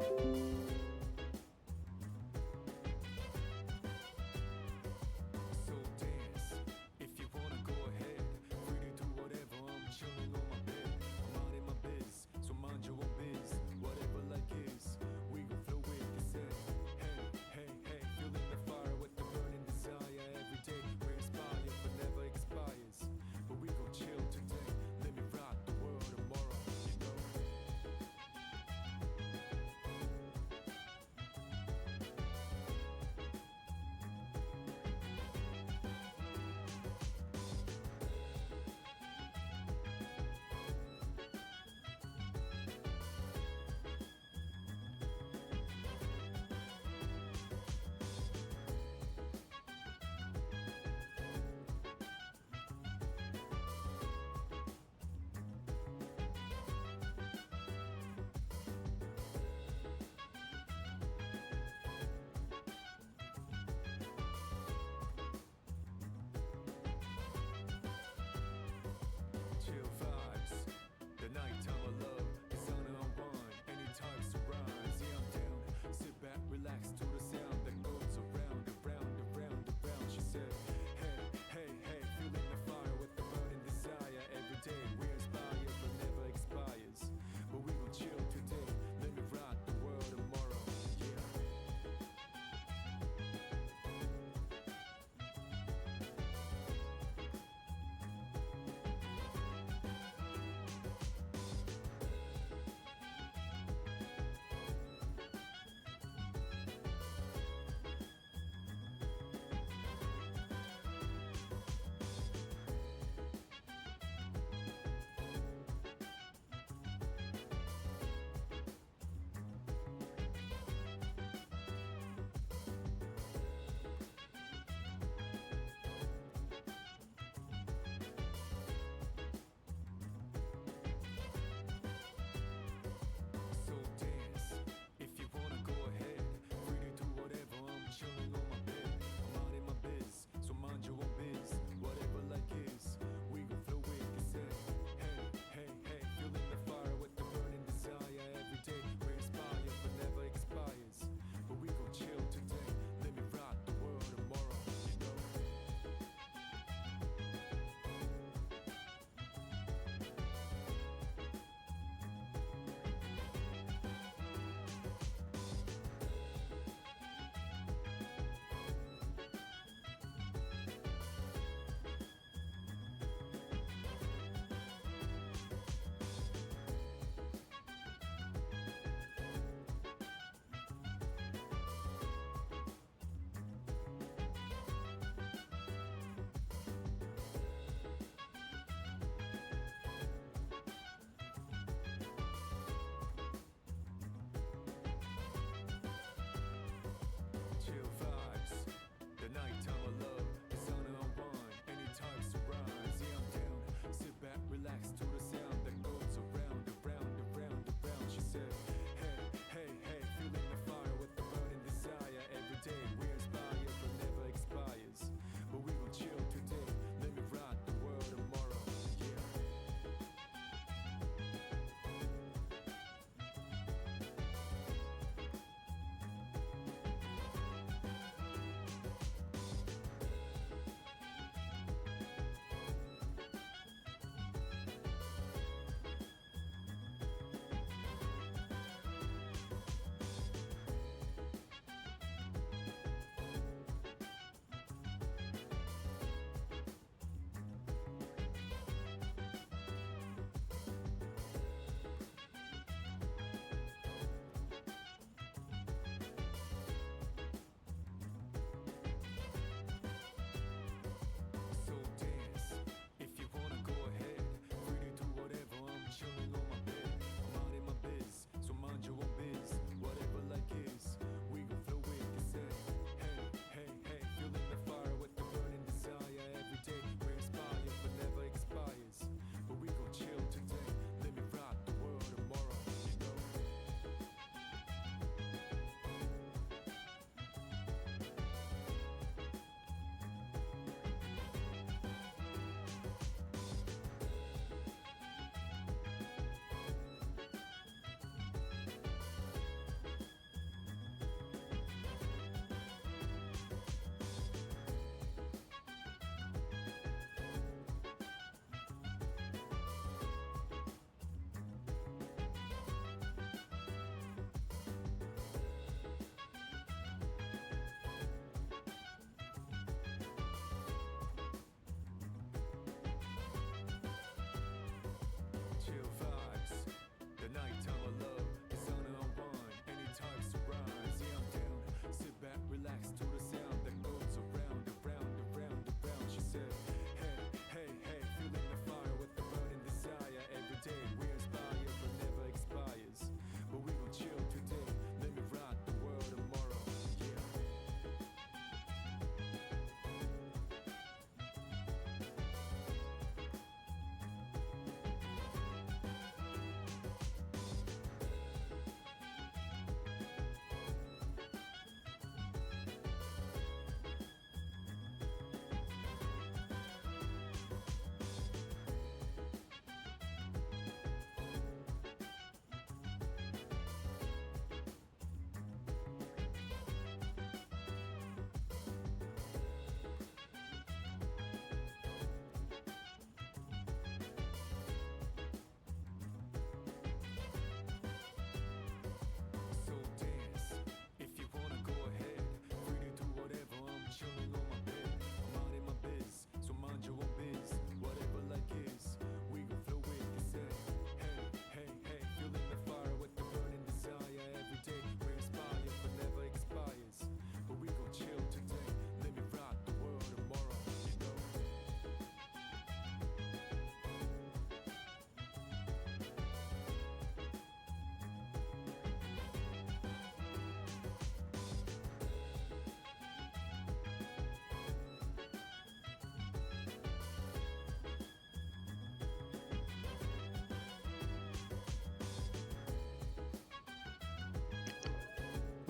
So dance, if you wanna go ahead. Free to do whatever, I'm chilling on my bed. I'm out in my biz, so mind your own biz. Whatever like is, we gon' flow with this head. Hey, hey, hey, feeling the fire with the burning desire. Every day we inspire, but never expires. But we gon' chill today, let me rock the world tomorrow, you know.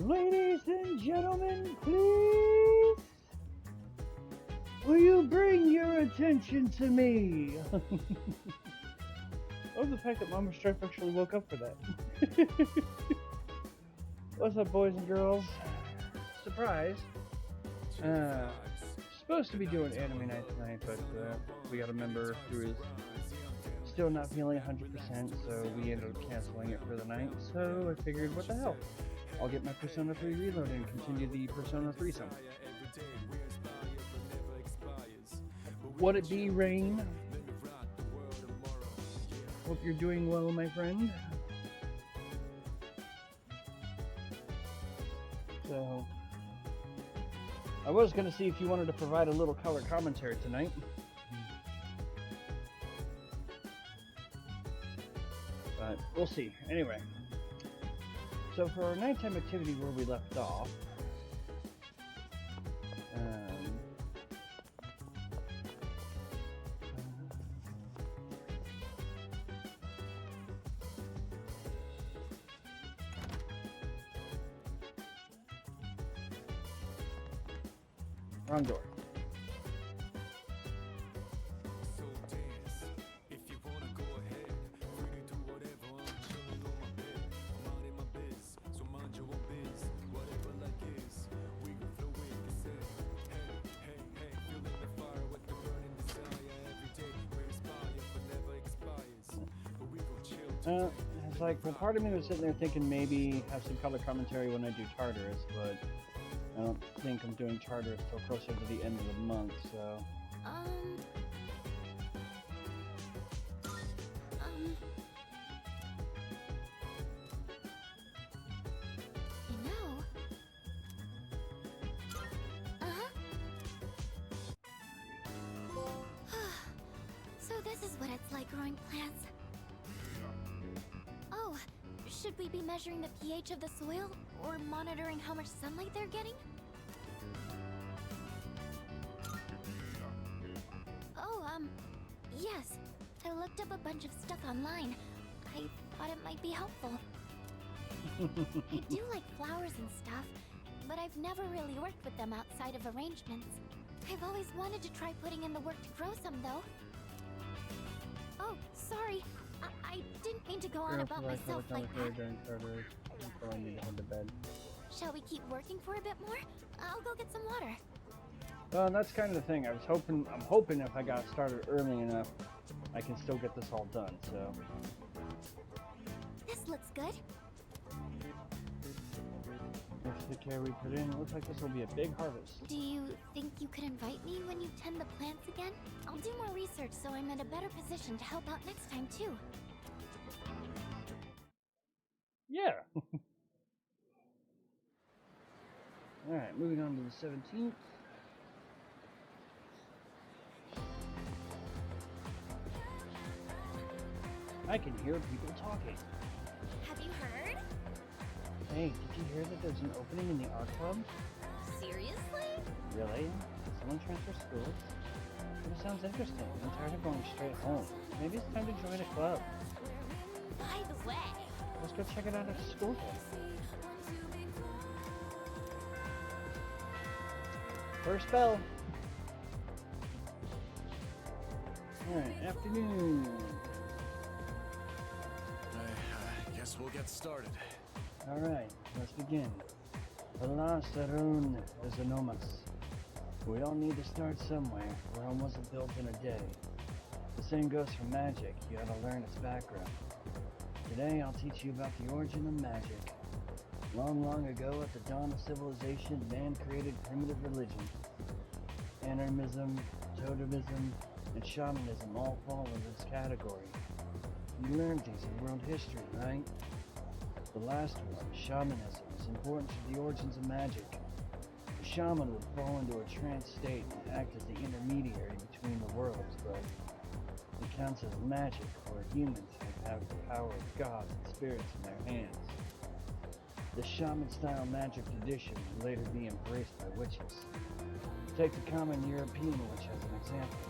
Ladies and gentlemen, please, will you bring your attention to me? Oh, the fact that Mama Strife actually woke up for that. What's up, boys and girls? Surprise. Supposed to be doing anime night tonight, but we got a member who is still not feeling 100%, so we ended up canceling it for the night. So I figured, what the hell? I'll get my Persona 3 reloaded and continue the Persona 3 song. Would it be rain? Hope you're doing well, my friend. So, I was going to see if you wanted to provide a little color commentary tonight. But we'll see. Anyway. So for our nighttime activity where we left off, wrong door. It's like, well, part of me was sitting there thinking maybe have some color commentary when I do Tartarus, but I don't think I'm doing Tartarus till closer to the end of the month, so... You know... So this is what it's like growing plants. Oh, should we be measuring the pH of the soil, or monitoring how much sunlight they're getting? Oh, yes. I looked up a bunch of stuff online. I thought it might be helpful. I do like flowers and stuff, but I've never really worked with them outside of arrangements. I've always wanted to try putting in the work to grow some, though. Oh, sorry. I didn't mean to go on about myself like that. Shall we keep working for a bit more? I'll go get some water. Well, that's kind of the thing. I'm hoping if I got started early enough, I can still get this all done, so... This looks good. With the care we put in, it looks like this will be a big harvest. Do you think you could invite me when you tend the plants again? I'll do more research so I'm in a better position to help out next time, too. Yeah. Alright, moving on to the 17th. I can hear people talking. Have you heard? Hey, did you hear that there's an opening in the art club? Seriously? Really? Did someone transfer schools? It sounds interesting. I'm tired of going straight home. Maybe it's time to join a club. By the way... Let's go check it out after school then. First bell. Alright, afternoon. I guess we'll get started. Alright, let's begin. Alas, Arun is enormous. We all need to start somewhere. Rome wasn't built in a day. The same goes for magic. You gotta learn its background. Today, I'll teach you about the origin of magic. Long, long ago, at the dawn of civilization, man created primitive religion. Animism, totemism, and shamanism all fall in this category. You learned these in world history, right? The last one, shamanism, is important to the origins of magic. The shaman would fall into a trance state and act as the intermediary between the worlds, but it counts as magic where humans have the power of gods and spirits in their hands. The shaman-style magic tradition would later be embraced by witches. Take the common European witch as an example.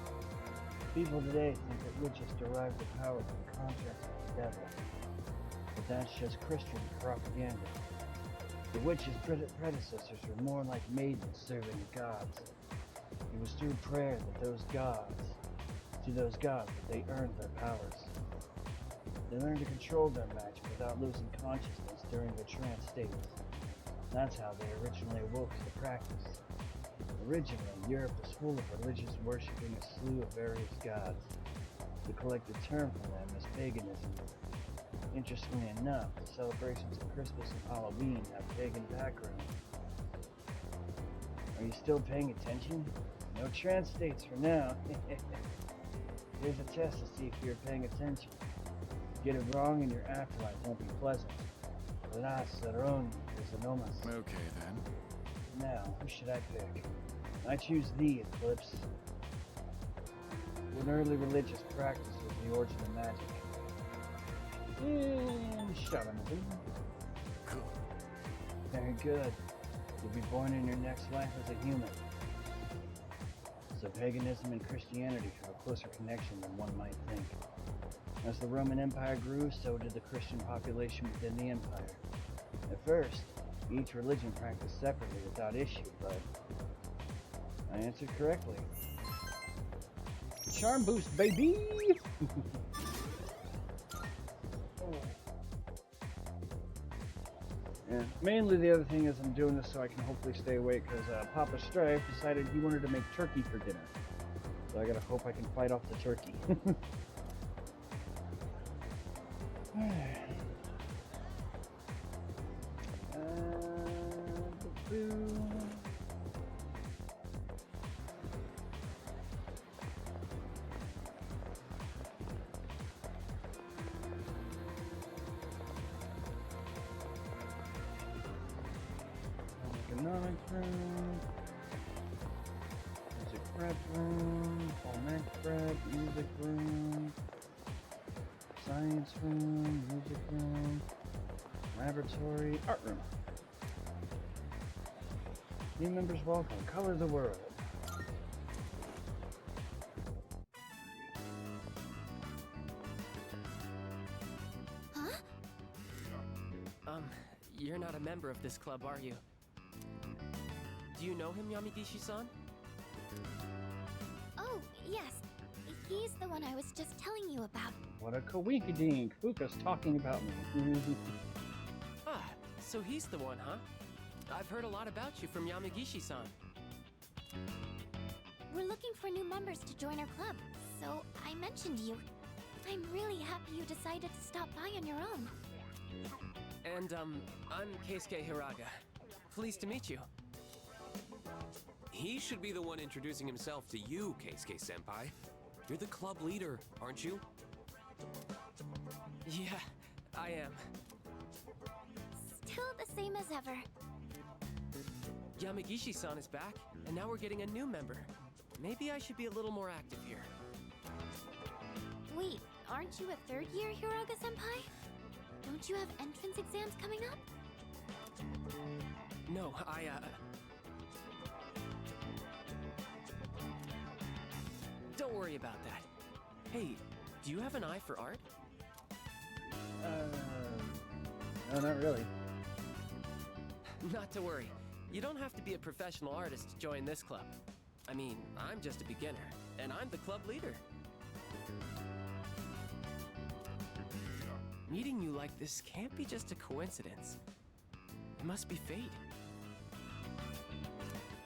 People today think that witches derive their power from contracts with the devil. But that's just Christian propaganda. The witch's predecessors were more like maidens serving the gods. It was through prayer that those gods that they earned their powers. They learned to control their magic without losing consciousness during the trance states. That's how they originally awoke to the practice. Originally, Europe was full of religious worshipping a slew of various gods. The collective term for them is paganism. Interestingly enough, the celebrations of Christmas and Halloween have pagan background. Are you still paying attention? No trance states for now. Here's a test to see if you're paying attention. Get it wrong and your afterlife won't be pleasant. La Saron is a nomas. Okay then. Now, who should I pick? I choose thee, Eclipse. When early religious practice was the origin of magic. And shamanism. Cool. Very good. You'll be born in your next life as a human. So paganism and Christianity have a closer connection than one might think. As the Roman Empire grew, so did the Christian population within the empire. At first, each religion practiced separately without issue, but I answered correctly. Charm boost, baby! Yeah, mainly the other thing is I'm doing this so I can hopefully stay awake because Papa Strife decided he wanted to make turkey for dinner. So I gotta hope I can fight off the turkey. Economics room, music prep room, format prep, music room, science room, music room, laboratory, art room. New members welcome, color the world. Huh? You're not a member of this club, are you? Do you know him, Yamigishi-san? Oh, yes. He's the one I was just telling you about. What a coinkydink, Fuka's talking about me. Ah, so he's the one, huh? I've heard a lot about you from Yamigishi-san. We're looking for new members to join our club, so I mentioned you. I'm really happy you decided to stop by on your own. And, I'm Keisuke Hiraga. Pleased to meet you. He should be the one introducing himself to you, Keisuke-senpai. You're the club leader, aren't you? Yeah, I am. Still the same as ever. Yamigishi-san is back, and now we're getting a new member. Maybe I should be a little more active here. Wait, aren't you a third year Hiraga-senpai? Don't you have entrance exams coming up? No, Don't worry about that. Hey, do you have an eye for art? No, not really. Not to worry. You don't have to be a professional artist to join this club. I mean, I'm just a beginner, and I'm the club leader. Meeting you like this can't be just a coincidence. It must be fate.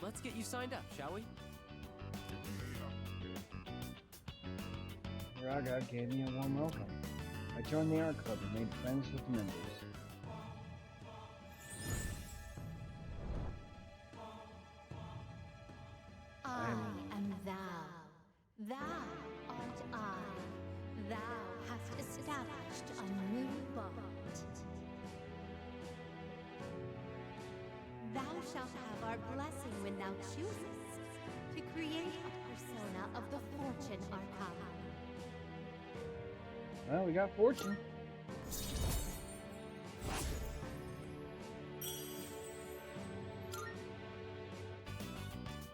Let's get you signed up, shall we? Hiraga gave me a warm welcome. I joined the art club and made friends with the members. I am thou. Thou art I. Thou hast established a new bond. Thou shalt have our blessing when thou choosest to create a persona of the Fortune Arcana. Well, we got Fortune.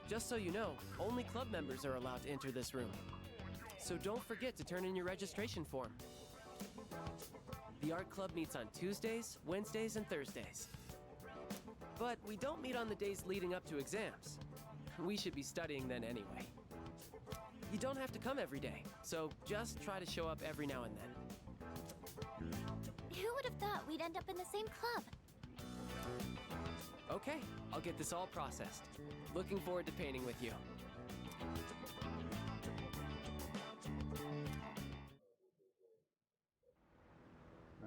Just so you know, only club members are allowed to enter this room. So don't forget to turn in your registration form. The art club meets on Tuesdays, Wednesdays, and Thursdays. But we don't meet on the days leading up to exams. We should be studying then anyway. You don't have to come every day, so just try to show up every now and then. Who would have thought we'd end up in the same club? Okay, I'll get this all processed. Looking forward to painting with you.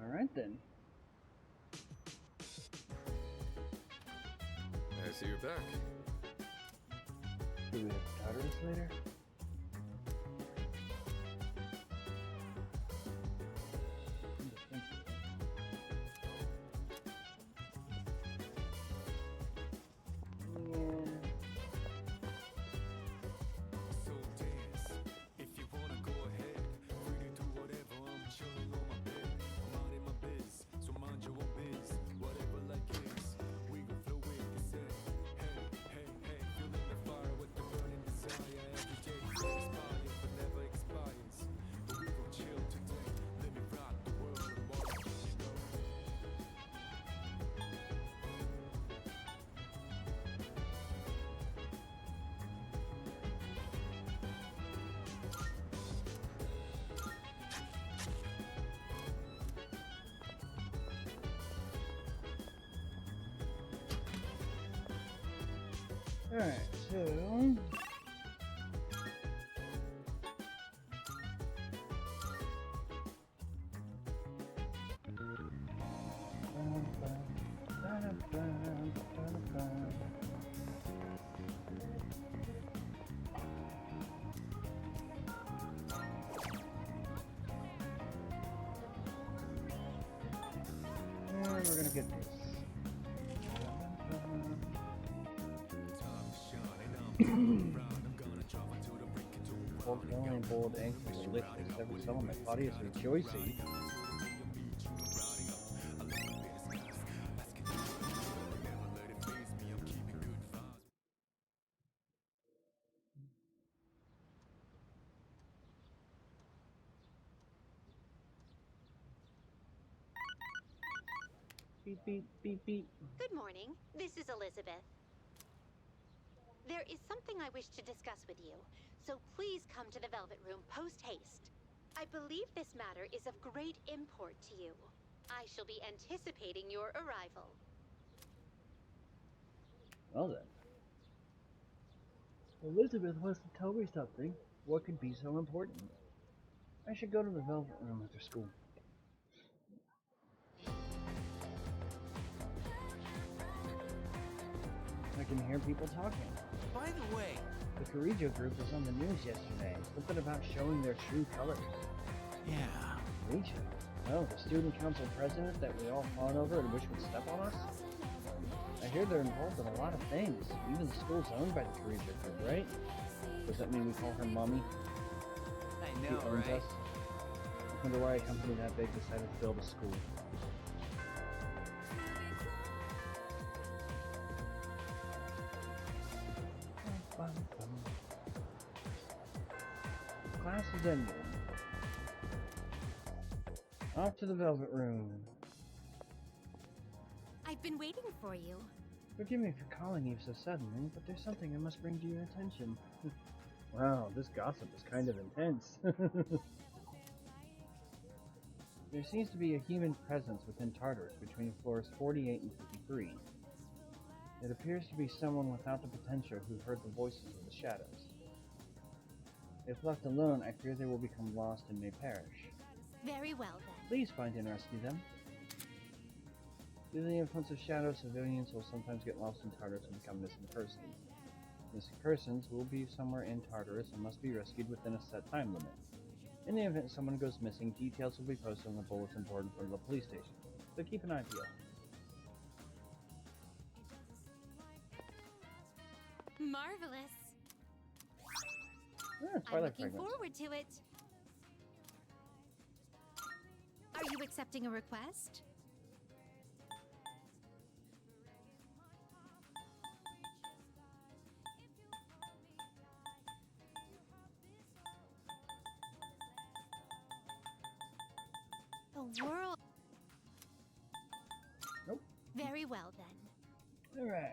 Alright then. I see you're back. Do we have to cover this later? So dance. If you wanna go ahead, free to do whatever. I'm chilling on my bed. I'm out in my biz, so mind your own biz. Whatever like is, we gon' flow with this set. Hey, hey, hey, feeling the fire with the burning desire. Every day expires, but never expires. But we gon' chill today. Let me rock the world tomorrow. You know. Alright, so... And we're gonna get this. Bold feeling, bold, anxious, delicious. Every cell in my body is rejoicing. Beep, beep, beep, beep. Good morning. This is Elizabeth. There is something I wish to discuss with you, so please come to the Velvet Room post-haste. I believe this matter is of great import to you. I shall be anticipating your arrival. Well then. Elizabeth wants to tell me something. What could be so important? I should go to the Velvet Room after school. I can hear people talking. By the way, The Corregio group was on the news yesterday. Something about showing their true colors. Yeah. Corregio? Oh, the student council president that we all fawn over and wish would step on us? I hear they're involved in a lot of things. Even the school's owned by the Corregio group, right? Does that mean we call her mommy? I She know, owns right? us? I wonder why a company that big decided to build a school. Class is ended. Off to the Velvet Room. I've been waiting for you. Forgive me for calling you so suddenly, but there's something I must bring to your attention. Wow, this gossip is kind of intense. There seems to be a human presence within Tartarus between floors 48 and 53. It appears to be someone without the potential who heard the voices of the shadows. If left alone, I fear they will become lost and may perish. Very well, then. Please find and rescue them. Due to the influence of shadows, civilians will sometimes get lost in Tartarus and become missing persons. Missing persons will be somewhere in Tartarus and must be rescued within a set time limit. In the event someone goes missing, details will be posted on the bulletin board in front of the police station, so keep an eye peeled. Marvelous. Ah, I'm Twilight looking Fragments. forward to it. Are you accepting a request? The world. Nope. Very well, then. Alright.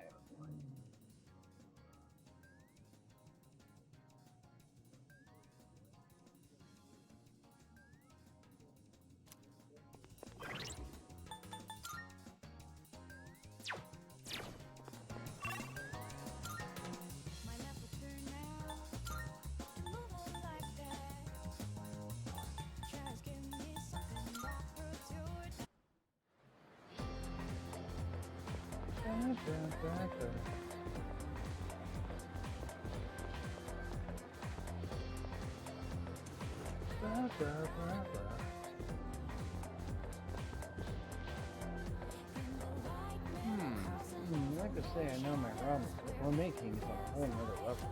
Like I say, I know my ramen, but gourmet king is on a whole nother level.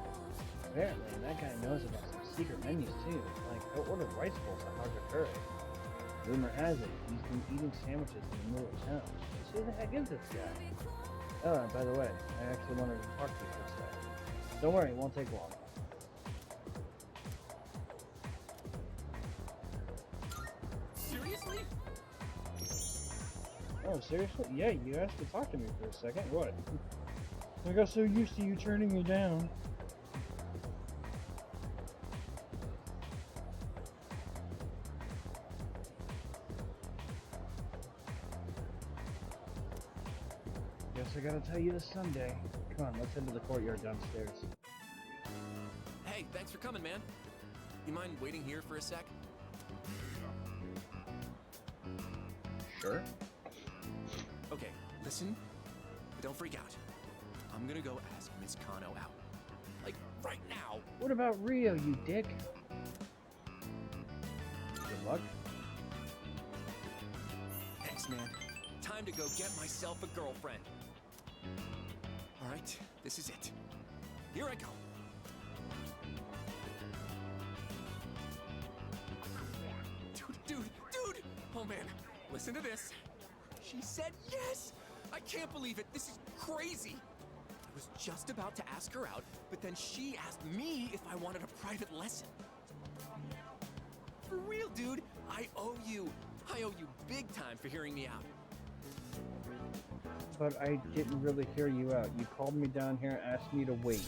Apparently, that guy knows about some secret menus too, like I ordered rice bowls at Harvard Curry. Rumor has it, he's been eating sandwiches in the middle of town. So who the heck is this guy? Oh, and by the way, I actually wanted to talk to you for a second. Don't worry, it won't take long. Seriously? Oh, seriously? Yeah, you asked to talk to me for a second. What? I got so used to you turning me down. Guess I gotta tell you this someday. Come on, let's head to the courtyard downstairs. Hey, thanks for coming, man. You mind waiting here for a sec? Sure. Okay, listen, but don't freak out. I'm gonna go ask Miss Kano out. Like, right now. What about Rio, you dick? Good luck. Thanks, man. Time to go get myself a girlfriend. Alright, this is it. Here I go. Dude! Oh man, listen to this. She said yes! I can't believe it. This is crazy. I was just about to ask her out, but then she asked me if I wanted a private lesson. For real, dude. I owe you big time for hearing me out. But I didn't really hear you out. You called me down here and asked me to wait.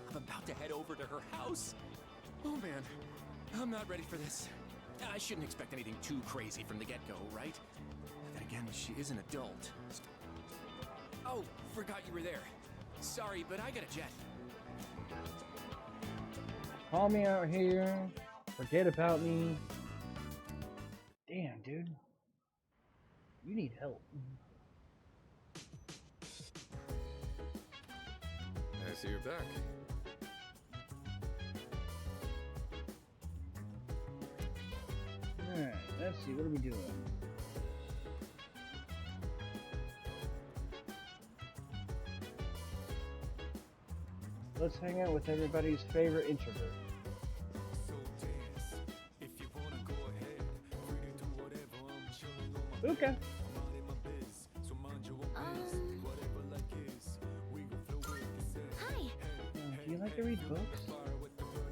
I'm about to head over to her house. Oh man, I'm not ready for this. I shouldn't expect anything too crazy from the get-go, right? Then again, she is an adult. Oh, forgot you were there. Sorry, but I got a jet. Call me out here. Forget about me. Damn, dude. You need help. I see you're back. Alright, let's see. What are we doing? Let's hang out with everybody's favorite introvert. So dance. If you wanna go ahead, free to do whatever. I'm chilling on my Okay. I'm out in my biz, so mind your own biz. Whatever like is, we gon' flow with it. Hi. Do you like to read books?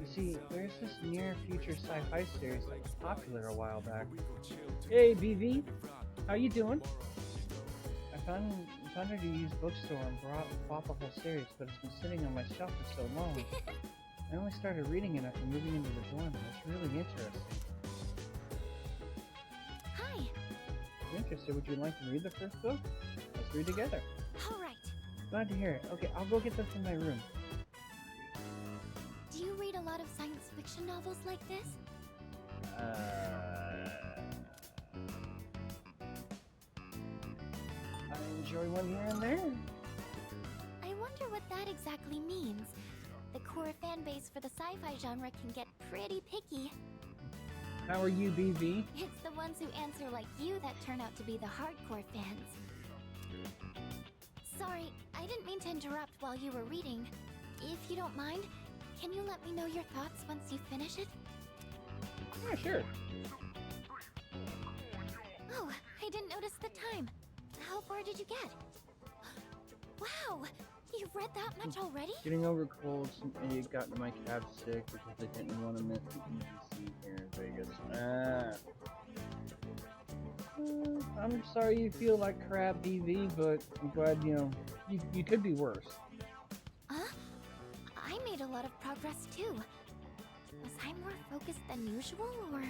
You see, there's this near-future sci-fi series that was popular a while back. Hey, BV, how you doing? I found her to use bookstore and bought the whole series, but it's been sitting on my shelf for so long. I only started reading it after moving into the dorm, and it's really interesting. Hi. If you're interested, would you like to read the first book? Let's read together. All right. Glad to hear it. Okay, I'll go get them from my room. Do you read a lot of science fiction novels like this? I enjoy one here and there. I wonder what that exactly means. The core fan base for the sci-fi genre can get pretty picky. How are you, BV? It's the ones who answer like you that turn out to be the hardcore fans. Sorry, I didn't mean to interrupt while you were reading. If you don't mind, can you let me know your thoughts once you finish it? Yeah, sure. Oh, I didn't notice the time. How far did you get? Wow, You've read that much already? Getting over colds, some idiot got into my cab sick because they didn't want to miss the EDC here in Vegas. I'm sorry you feel like crap, DV, but I'm glad, you know, you could be worse. Huh? I made a lot of progress too. Was I more focused than usual, or...?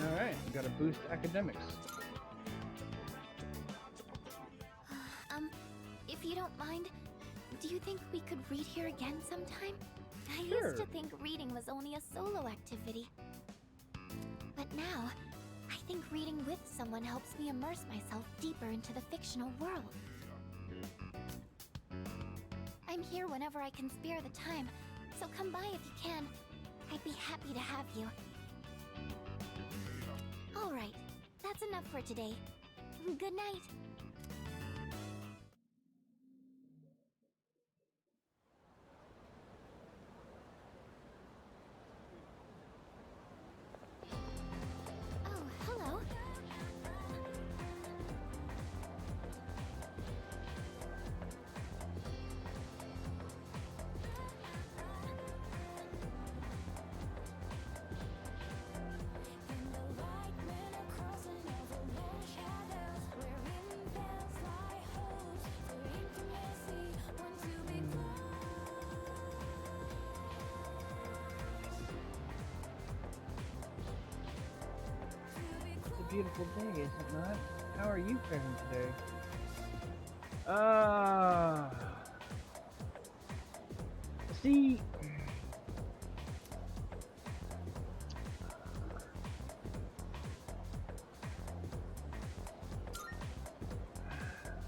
Alright, we gotta boost academics. If you don't mind, do you think we could read here again sometime? I Sure. used to think reading was only a solo activity. But now, I think reading with someone helps me immerse myself deeper into the fictional world. I'm here whenever I can spare the time, so come by if you can. I'd be happy to have you. Alright, that's enough for today. Good night. Oh, hello. It's a beautiful day, is it not? How are you faring today? See,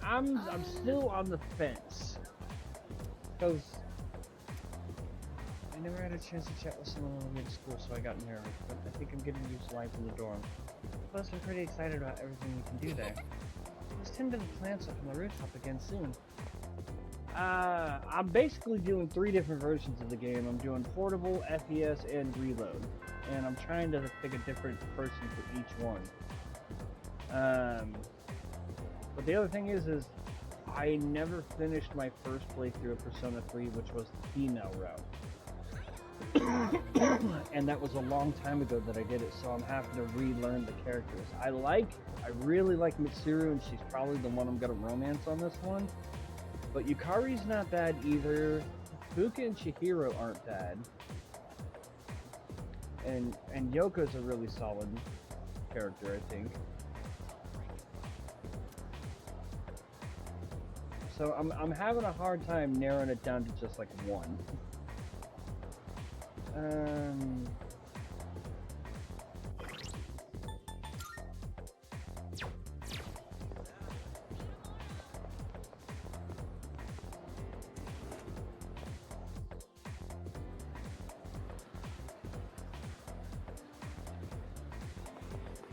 I'm still on the fence because I never had a chance to chat with someone on the way to school, so I got nervous. But I think I'm getting used to life in the dorm. Plus, I'm pretty excited about everything we can do there. Let's tend to the plants up on the rooftop again soon. I'm basically doing 3 different versions of the game. I'm doing portable, FES, and reload, and I'm trying to pick a different person for each one. But the other thing is I never finished my first playthrough of Persona 3, which was the female route. And that was a long time ago that I did it, so I'm having to relearn the characters. I really like Mitsuru, and she's probably the one I'm gonna romance on this one. But Yukari's not bad either. Fuka and Chihiro aren't bad. And Yoko's a really solid character, I think. So I'm having a hard time narrowing it down to just like one.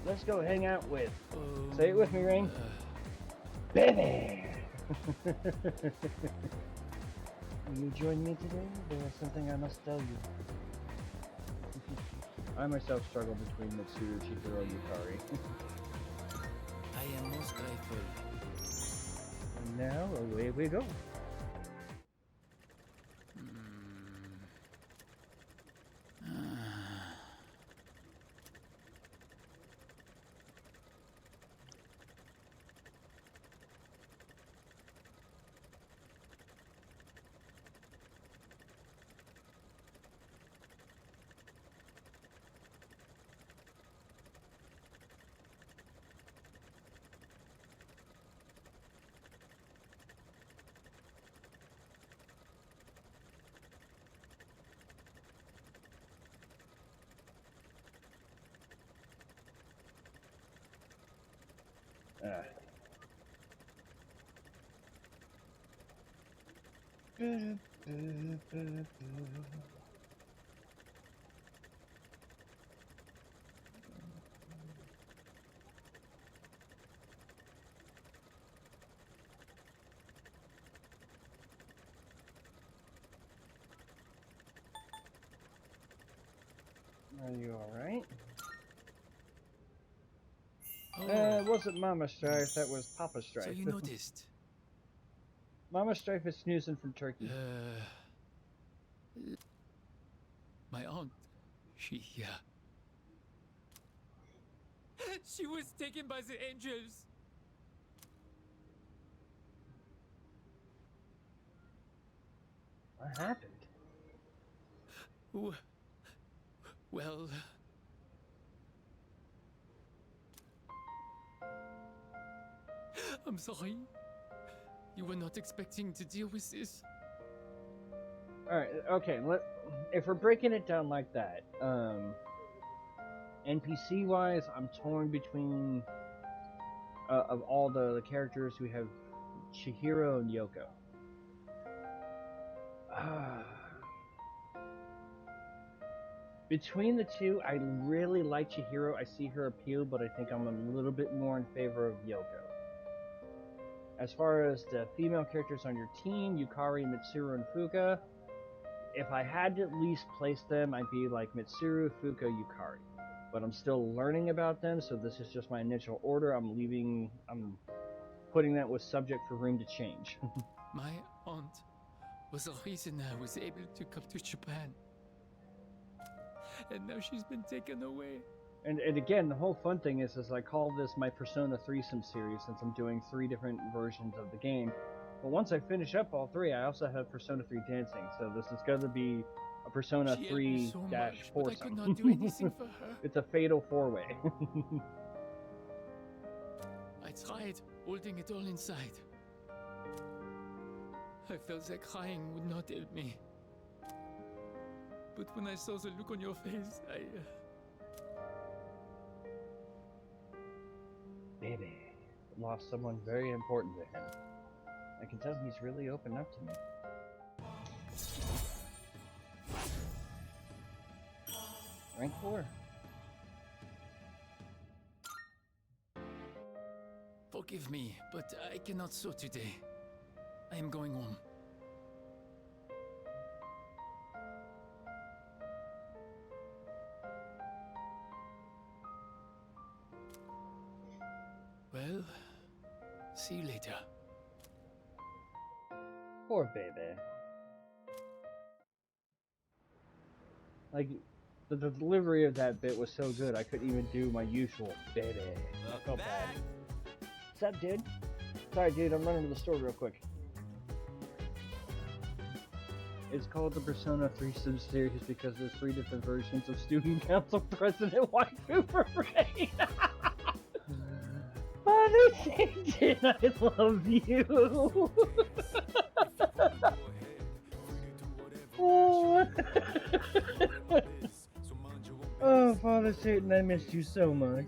Let's go hang out with. Say it with me, Rain. Baby! Will you join me today? There is something I must tell you. I myself struggle between Mitsuru, Chihiro, and Yukari. I am most grateful. And now, away we go. Are you alright? It wasn't Mama Strife, that was Papa Strife. So you noticed. Mama Strife is snoozing from Turkey. My aunt, she she was taken by the angels. What happened? Well, I'm sorry. You were not expecting to deal with this. Alright, okay, if we're breaking it down like that, NPC-wise, I'm torn between, of all the characters, we have Chihiro and Yoko. Between the two, I really like Chihiro. I see her appeal, but I think I'm a little bit more in favor of Yoko. As far as the female characters on your team, Yukari, Mitsuru, and Fuka, if I had to at least place them, I'd be like Mitsuru, Fuka, Yukari. But I'm still learning about them, so this is just my initial order. I'm putting that with subject for room to change. My aunt was the reason I was able to come to Japan. And now she's been taken away. And again, the whole fun thing is I call this my Persona threesome series since I'm doing 3 different versions of the game. But once I finish up all 3, I also have Persona 3 Dancing, so this is going to be a Persona 3 dash foursome. I could not do anything for her. It's a fatal 4-way. I tried holding it all inside. I felt that crying would not help me. But when I saw the look on your face, Baby, lost someone very important to him. I can tell he's really opened up to me. Rank 4. Forgive me, but I cannot sew today. I am going home. Well, see you later. Poor baby. Like, the delivery of that bit was so good, I couldn't even do my usual baby. I felt bad. What's up, dude? Sorry, dude, I'm running to the store real quick. It's called the Persona threesome series because there's 3 different versions of Student Council President Waifu for Ray. Father Satan, I love you. Oh. Oh, Father Satan, I missed you so much.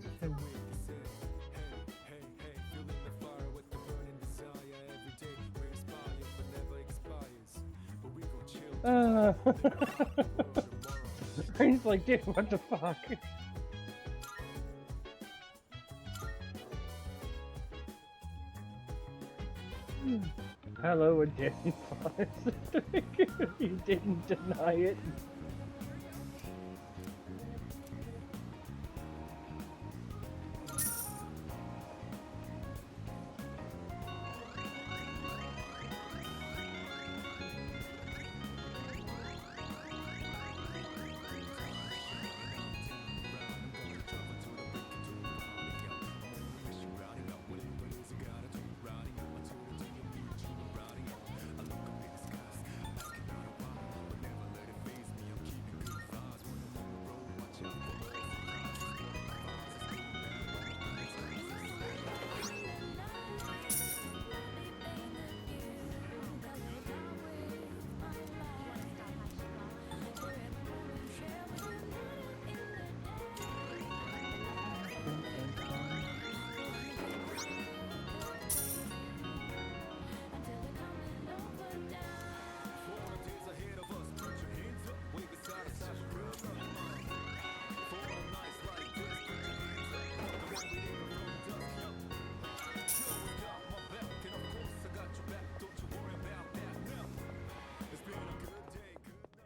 He's like, dude, what the fuck? Hello again, Father. You didn't deny it.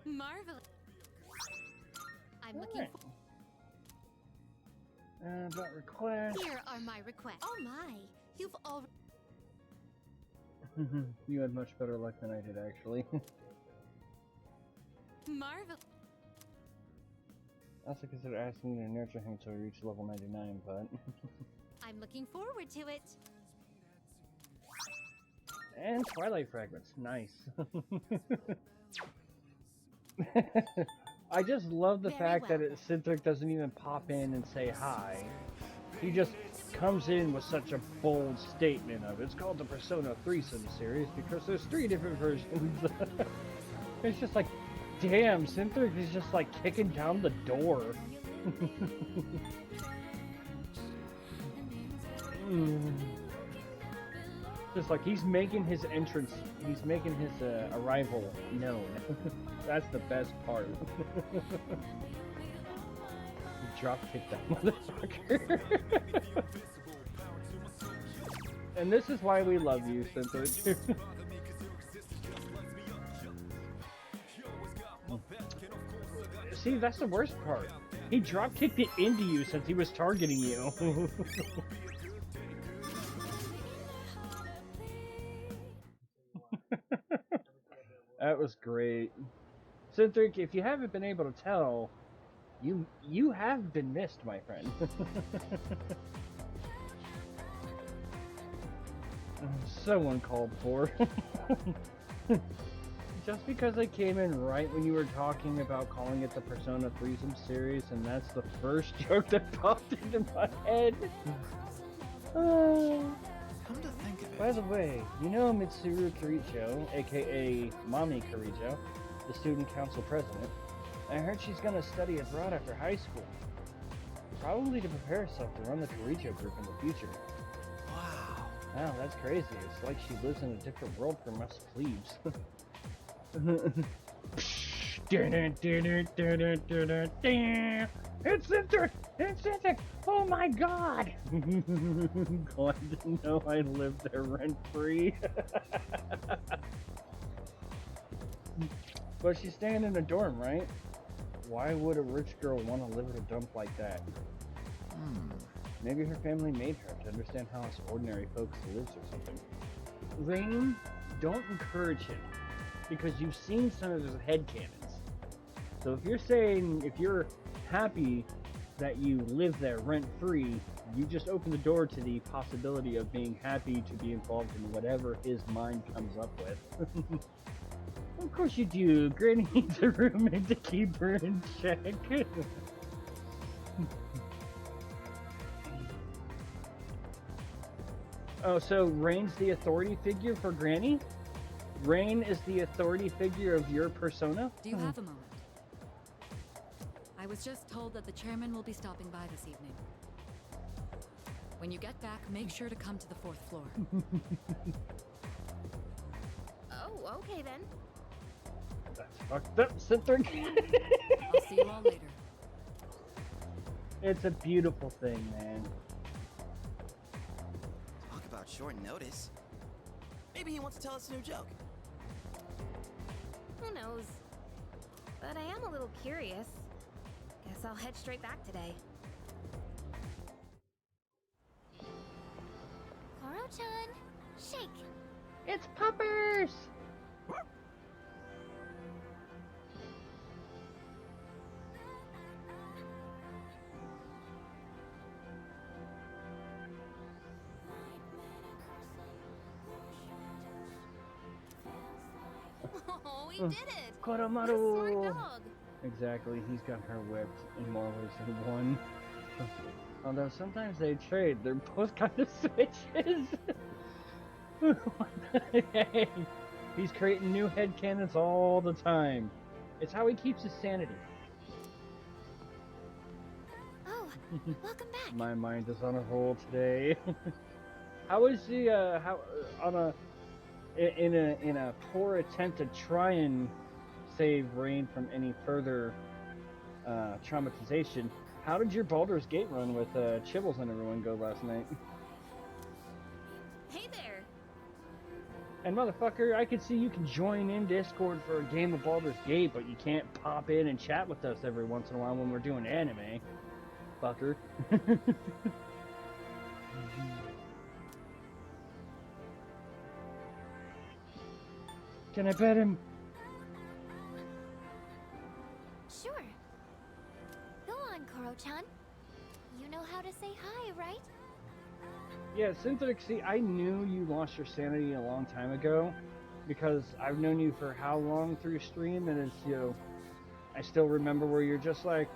Marvelous. I'm looking for. about requests. Here are my requests. Oh my, you've already. You had much better luck than I did, actually. Marvel. I also consider asking you to nurture him until we reach level 99, but... I'm looking forward to it. And Twilight Fragments, nice. I just love the fact that Cynthric doesn't even pop in and say hi. He just comes in with such a bold statement of it's called the Persona Threesome series because there's 3 different versions. It's just like, damn, Cynthric is just like kicking down the door. Just like he's making his entrance, he's making his arrival known. That's the best part. Drop kick that motherfucker. And this is why we love you, Cynthia. See, that's the worst part. He drop kicked it into you since he was targeting you. That was great. Cynthric, if you haven't been able to tell, you have been missed, my friend. So uncalled for. Just because I came in right when you were talking about calling it the Persona Threesome series, and that's the first joke that popped into my head. Come to think of it. By the way, you know Mitsuru Kirijo, aka Mommy Kirijo, the student council president? I heard she's gonna study abroad after high school. Probably to prepare herself to run the Kirijo group in the future. Wow. Wow, that's crazy. It's like she lives in a different world from us plebes. It's Cynthric! It's Cynthric! Oh my god! Glad to know I lived there rent-free. But she's staying in a dorm, right? Why would a rich girl want to live in a dump like that? Maybe her family made her to understand how us ordinary folks lives or something. Rain, don't encourage him, because you've seen some of his headcanons. So if you're saying, if you're happy that you live there rent-free, you just open the door to the possibility of being happy to be involved in whatever his mind comes up with. Of course you do. Granny needs a roommate to keep her in check. Oh, so Rain's the authority figure for Granny? Rain is the authority figure of your persona? Do you have a moment? I was just told that the chairman will be stopping by this evening. When you get back, make sure to come to the 4th floor. Oh, okay then. That's fucked up, Cynthric. I'll see you all later. It's a beautiful thing, man. Talk about short notice. Maybe he wants to tell us a new joke. Who knows? But I am a little curious. Guess I'll head straight back today. Koro-chan, shake! It's Puppers! Oh, we did it! Koromaru! What a smart dog! Exactly, he's got her whipped in more ways than one. Although sometimes they trade, they're both kind of switches. Hey, he's creating new headcanons all the time. It's how he keeps his sanity. Oh, welcome back! My mind is on a roll today. How is he, in a poor attempt to try and save Rain from any further traumatization, how did your Baldur's Gate run with Chibbles and everyone go last night? Hey there! And motherfucker, I can see you can join in Discord for a game of Baldur's Gate, but you can't pop in and chat with us every once in a while when we're doing anime. fucker. Can I pet him? Sure. Go on, Koro-chan. You know how to say hi, right? Yeah, Synthetic, see, I knew you lost your sanity a long time ago, because I've known you for how long through stream, and it's, you know, I still remember where you're just like,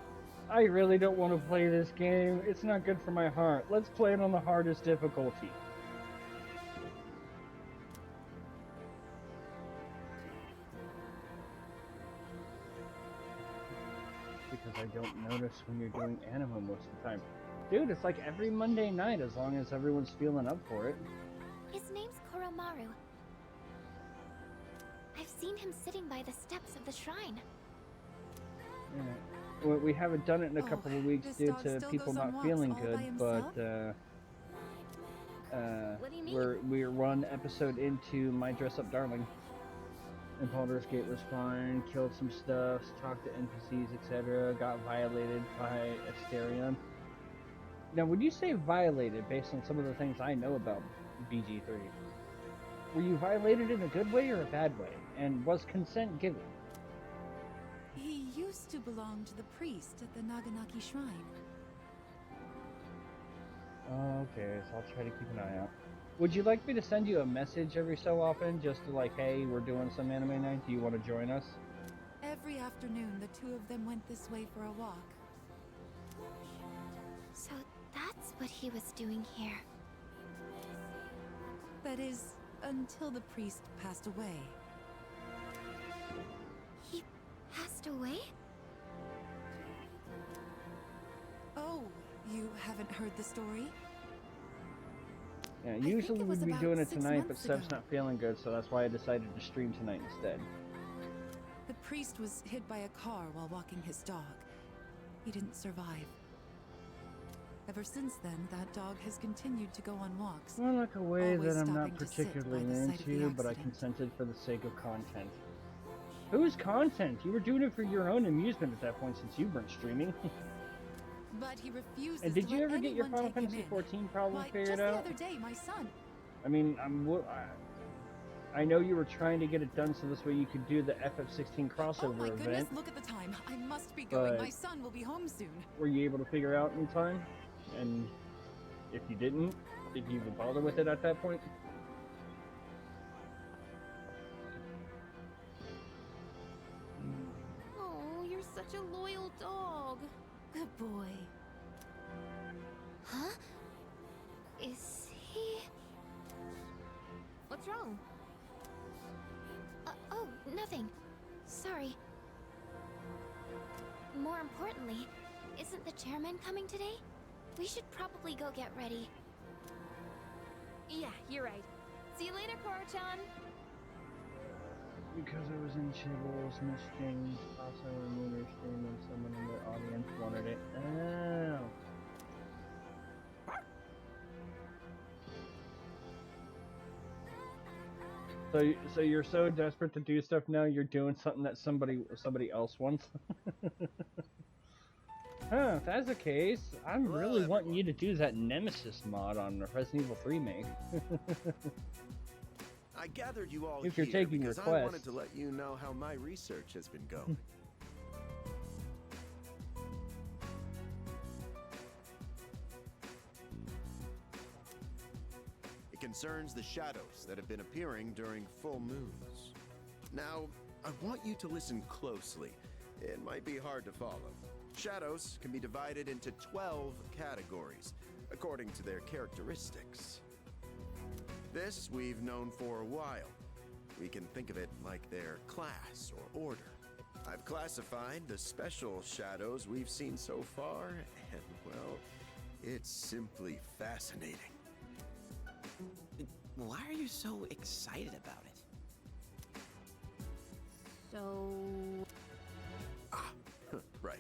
I really don't want to play this game, it's not good for my heart, let's play it on the hardest difficulty. Because I don't notice when you're doing anime most of the time. Dude, it's like every Monday night as long as everyone's feeling up for it. His name's Koromaru. I've seen him sitting by the steps of the shrine. Yeah. Well, we haven't done it in a couple of weeks due to people not feeling good, but What do you mean? we're one episode into My Dress Up Darling. And Baldur's Gate was fine, killed some stuff, talked to NPCs, etc., got violated by Asterion. Now, would you say violated based on some of the things I know about BG3? Were you violated in a good way or a bad way? And was consent given? He used to belong to the priest at the Naganaki Shrine. Okay, so I'll try to keep an eye out. Would you like me to send you a message every so often, just to like, hey, we're doing some anime night, do you want to join us? Every afternoon, the two of them went this way for a walk. So that's what he was doing here. That is, until the priest passed away. He passed away? Oh, you haven't heard the story? Yeah, usually it was we'd be about doing it 6 tonight, but months Seb's ago. not feeling good, so that's why I decided to stream tonight instead. The priest was hit by a car while walking his dog. He didn't survive. Ever since then, that dog has continued to go on walks. Well, like a way always that I'm not stopping to sit particularly by the site of the into, but I accident. consented for the sake of content. Whose content? You were doing it for your own amusement at that point since you weren't streaming. But he refuses And did to you let ever get your anyone Final take him Fantasy in. XIV problem Why, figured just out? the other day, my son. I mean, I know you were trying to get it done so this way you could do the FF16 crossover Oh my goodness, event. look at the time. I must be going. But- My son will be home soon. Were you able to figure out in time? And if you didn't, did you even bother with it at that point? Oh, you're such a loyal dog. Good boy. Huh? Is he... What's wrong? Oh, nothing. Sorry. More importantly, isn't the chairman coming today? We should probably go get ready. Yeah, you're right. See you later, Koro-chan. Because I was in Chibbles, missed things, also removed your stream and someone in the audience wanted it. Oh. So you're so desperate to do stuff now, you're doing something that somebody else wants? Huh, if that's the case, I'm really wanting you to do that Nemesis mod on the Resident Evil 3 remake. I gathered you all If here you're taking because I requests. wanted to let you know how my research has been going. It concerns the shadows that have been appearing during full moons. Now, I want you to listen closely. It might be hard to follow. Shadows can be divided into 12 categories, according to their characteristics. This we've known for a while. We can think of it like their class or order. I've classified the special shadows we've seen so far, and well, it's simply fascinating. Why are you so excited about it? So... Right.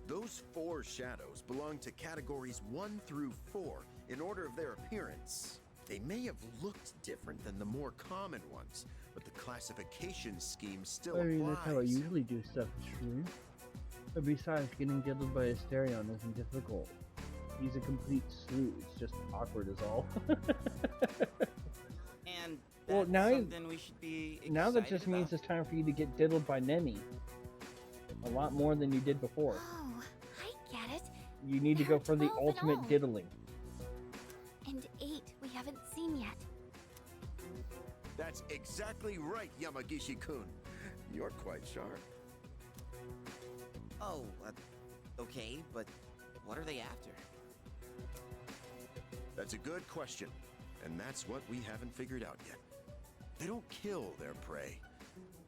Those 4 shadows belong to categories 1 through 4 in order of their appearance. They may have looked different than the more common ones, but the classification scheme still I mean, applies. that's how I usually do stuff, true. But besides, getting diddled by a Asterion isn't difficult. He's a complete slew. It's just awkward is all. And Well, that's now something we should be excited now that just means about. it's time for you to get diddled by Nemi. A lot more than you did before. Oh, I get it. You need to There go are for the 12 in ultimate all. diddling. And 8 we haven't seen yet. That's exactly right, Yamagishi-kun. You're quite sharp. Oh, okay, but what are they after? That's a good question, and that's what we haven't figured out yet. They don't kill their prey.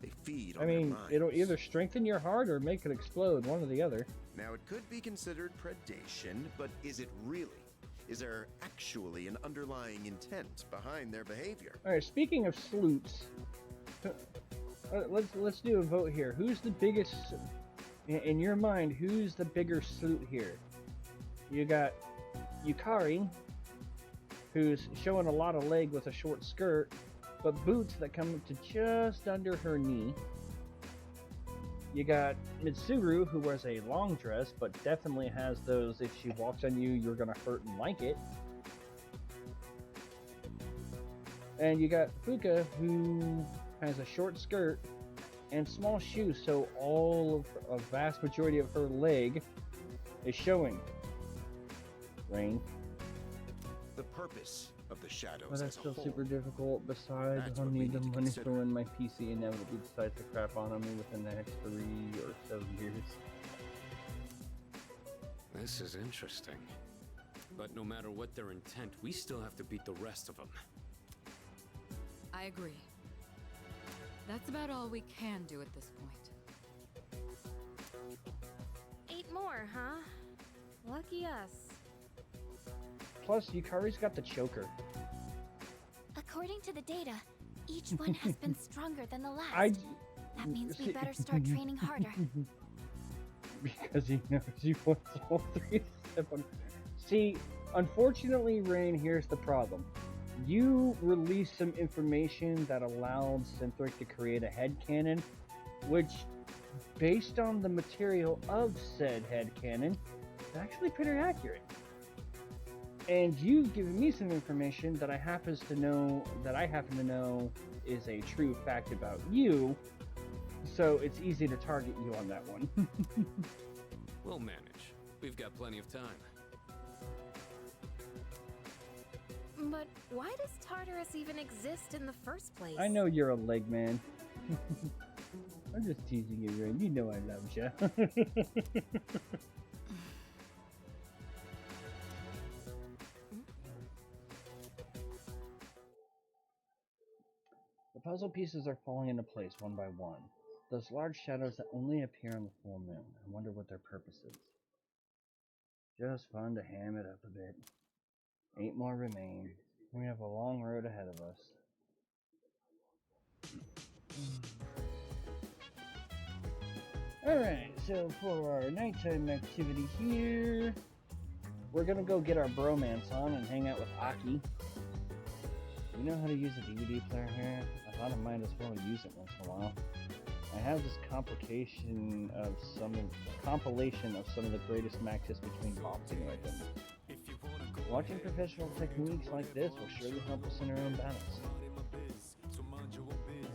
They feed on I their mean, minds. it'll either strengthen your heart or make it explode, one or the other. Now, it could be considered predation, but is it really? Is there actually an underlying intent behind their behavior? Alright, speaking of sleuths, let's do a vote here. Who's the biggest, in your mind, who's the bigger sleuth here? You got Yukari, who's showing a lot of leg with a short skirt, but boots that come up to just under her knee. You got Mitsuru, who wears a long dress, but definitely has those, if she walks on you, you're gonna hurt and like it. And you got Fuka, who has a short skirt and small shoes, so all of a vast majority of her leg is showing. Rain. The purpose of the shadows But that's as a still whole. super difficult. Besides, That's I'll what we need the need to money consider. for when my PC inevitably decides to crap on me within the next 3 or so years. This is interesting. But no matter what their intent, we still have to beat the rest of them. I agree. That's about all we can do at this point. 8 more, huh? Lucky us. Plus, Yukari's got the choker. According to the data, each one has been stronger than the last. I That means we better start training harder. because he knows you want all 3 to step on. See, unfortunately, Rain, here's the problem. You released some information that allowed Synthric to create a headcanon, which, based on the material of said headcanon, is actually pretty accurate. And you've given me some information that I happen to know is a true fact about you, so it's easy to target you on that one. We'll manage. We've got plenty of time. But why does Tartarus even exist in the first place? I know you're a leg man. I'm just teasing you, Rain. You know I love you. The puzzle pieces are falling into place one by one. Those large shadows that only appear on the full moon. I wonder what their purpose is. Just fun to ham it up a bit. 8 more remain. We have a long road ahead of us. Alright, so for our nighttime activity here, we're gonna go get our bromance on and hang out with Aki. You know how to use a DVD player here? I thought I might as well use it once in a while. I have this compilation of some of the greatest matches between boxing legends. Watching professional techniques like this will surely help us in our own battles.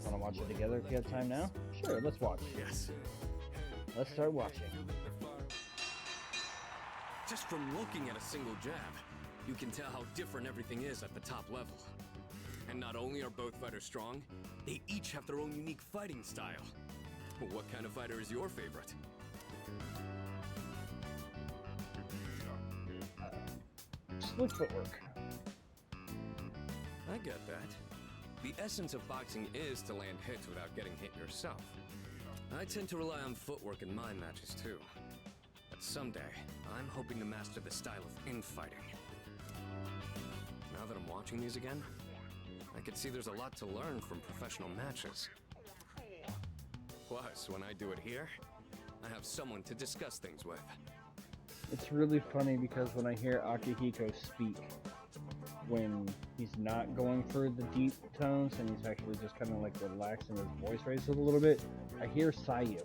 Wanna watch it together if you have time now? Sure, let's watch. Yes. Let's start watching. Just from looking at a single jab, you can tell how different everything is at the top level. And not only are both fighters strong, they each have their own unique fighting style. What kind of fighter is your favorite? Split footwork. I get that. The essence of boxing is to land hits without getting hit yourself. I tend to rely on footwork in my matches too. But someday, I'm hoping to master the style of infighting. Now that I'm watching these again, I can see there's a lot to learn from professional matches. Plus, when I do it here, I have someone to discuss things with. It's really funny because when I hear Akihiko speak, when he's not going for the deep tones and he's actually just kind of like relaxing his voice raises a little bit, I hear Sayu.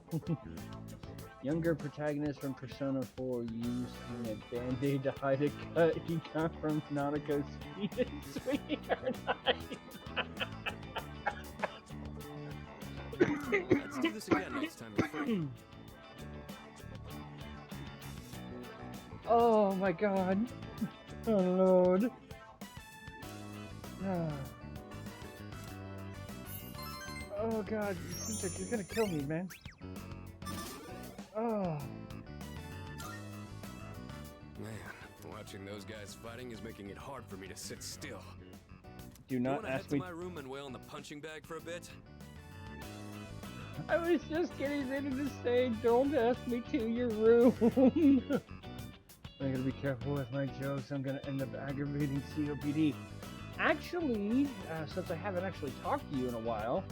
Younger protagonist from Persona 4 using a band-aid to hide a cut he got from Nautico's sweetheart. Let's do this again next time you're free. Oh my god. Oh lord. Oh god, it seems like you're gonna kill me, man. Oh. Man, watching those guys fighting is making it hard for me to sit still. Do not you wanna ask head me. to my room and wail in the punching bag for a bit? I was just getting ready to say, don't ask me to your room. I gotta be careful with my jokes. I'm gonna end up aggravating COPD. Actually, since I haven't actually talked to you in a while,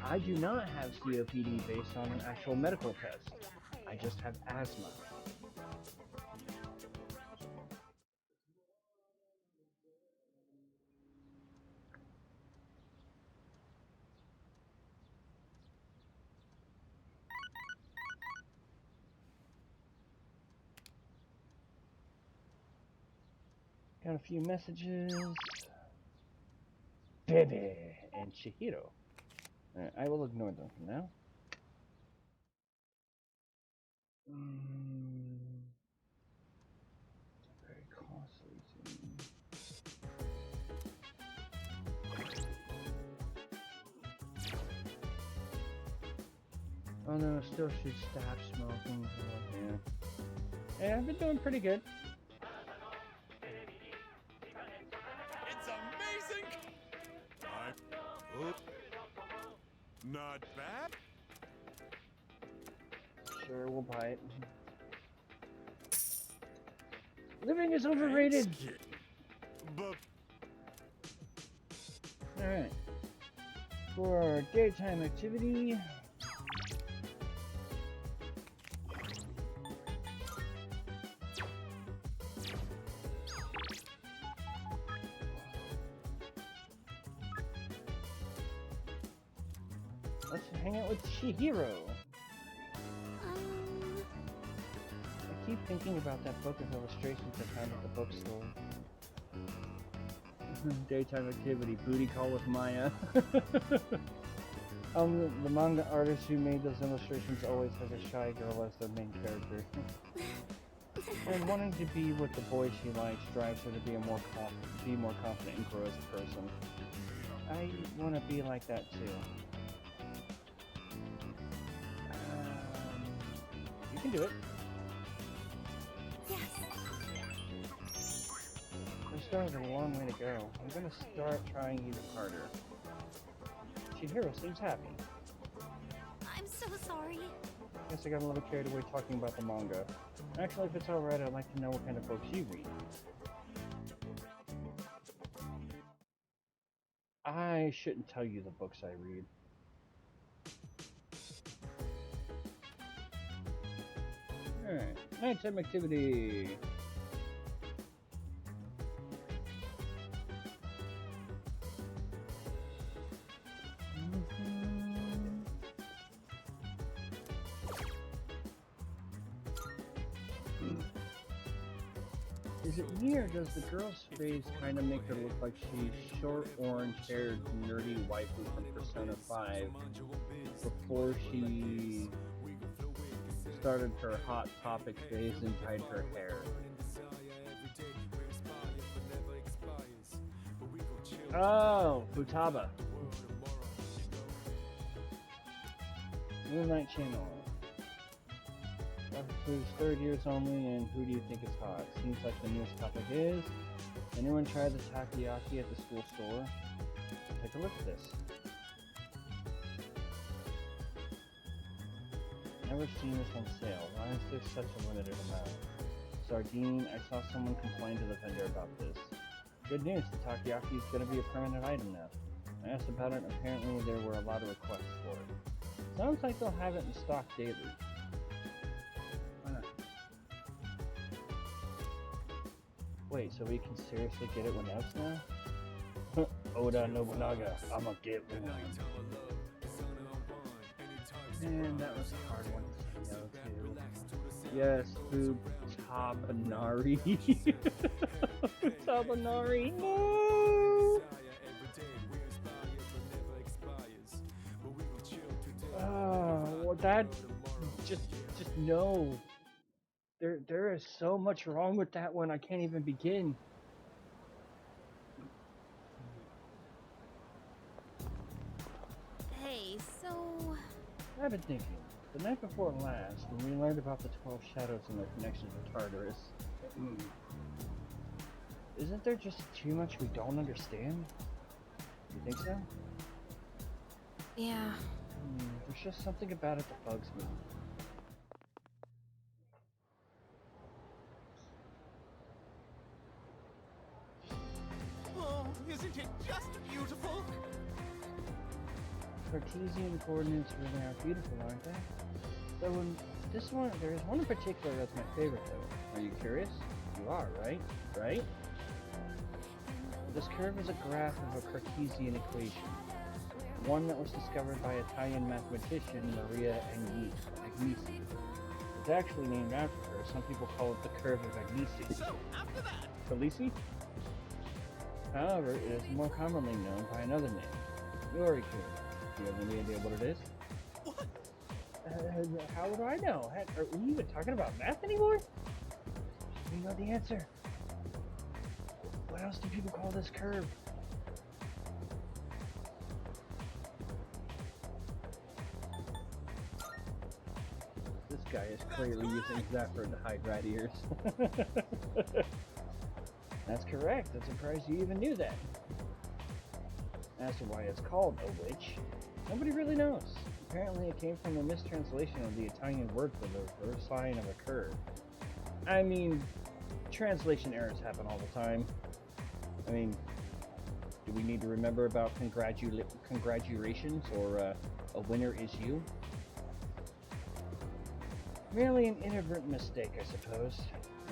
I do not have COPD based on an actual medical test. I just have asthma. Got a few messages. Baby and Chihiro. I will ignore them for now. Very costly to me. Oh no, still should stop smoking. Oh, yeah. Yeah, I've been doing pretty good. It's amazing! Not bad. Sure, we'll buy it. Living is overrated. Alright. For daytime activity. Let's hang out with Chihiro. I keep thinking about that book of illustrations I found at the bookstore. Daytime activity, booty call with Maya. The manga artist who made those illustrations always has a shy girl as the main character. And wanting to be with the boy she likes drives her to be more confident and grow as a person. I want to be like that too. You can do it. Yes. We started a long way to go. I'm gonna start trying even harder. Chihiro seems happy. I'm so sorry. Guess I got a little carried away talking about the manga. Actually, if it's alright, I'd like to know what kind of books you read. I shouldn't tell you the books I read. Alright, nighttime activity. Is it me, or does the girl's face kind of make her look like she's short, orange-haired, nerdy waifu from Persona 5 before she started her Hot Topic phase and dyed her hair? Oh, Futaba. Moonlight Channel. That includes third years only, and who do you think is hot? Seems like the newest topic is. Anyone try the takoyaki at the school store? Take a look at this. Never seen this on sale. Why is there such a limited amount? Sardine, I saw someone complain to the vendor about this. Good news, the takoyaki is going to be a permanent item now. I asked about it, and apparently there were a lot of requests for it. Sounds like they'll have it in stock daily. Wait, so we can seriously get it when else now? Oda Nobunaga, I'ma get one. Man, that was a hard one to say no to. Yes, Futabinari. Futabinari, no! Oh, well, that just no. There is so much wrong with that one. I can't even begin. Hey, so... I've been thinking. The night before last, when we learned about the 12 Shadows and their connection to Tartarus, isn't there just too much we don't understand? You think so? Yeah. There's just something about it that bugs me. Oh, isn't it just beautiful? Cartesian coordinates really are beautiful, aren't they? So when this one, there's one in particular that's my favorite though. Are you curious? You are, right? Right? This curve is a graph of a Cartesian equation. One that was discovered by Italian mathematician Maria Agnesi. It's actually named after her. Some people call it the curve of Agnesi. So, after that... Felici? However, it is more commonly known by another name. Yorikun. Do you have any idea what it is? What? How would I know? Heck, are we even talking about math anymore? We know the answer. What else do people call this curve? This guy is clearly using Zephyr to hide rat ears. That's correct. I'm surprised you even knew that. As to why it's called a witch, nobody really knows. Apparently it came from a mistranslation of the Italian word for the reverse sign of a curve. I mean, translation errors happen all the time. I mean, do we need to remember about congratulations or a winner is you? Merely an inadvertent mistake, I suppose.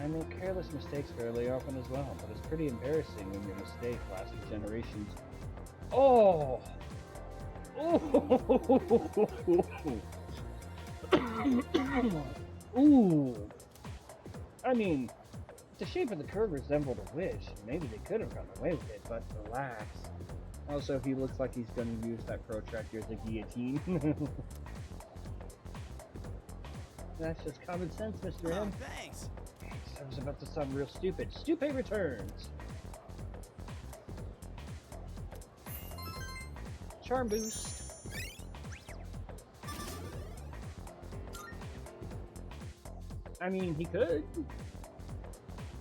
I make careless mistakes fairly often as well, but it's pretty embarrassing when your mistake lasts for generations. Oh! Ooh! I mean, the shape of the curve resembled a wish. Maybe they could have gotten away with it, but relax. Also, he looks like he's going to use that protractor as a guillotine. That's just common sense, Mr. M. Thanks. I was about to sound real stupid. Stupid returns. Charm boost. I mean, he could.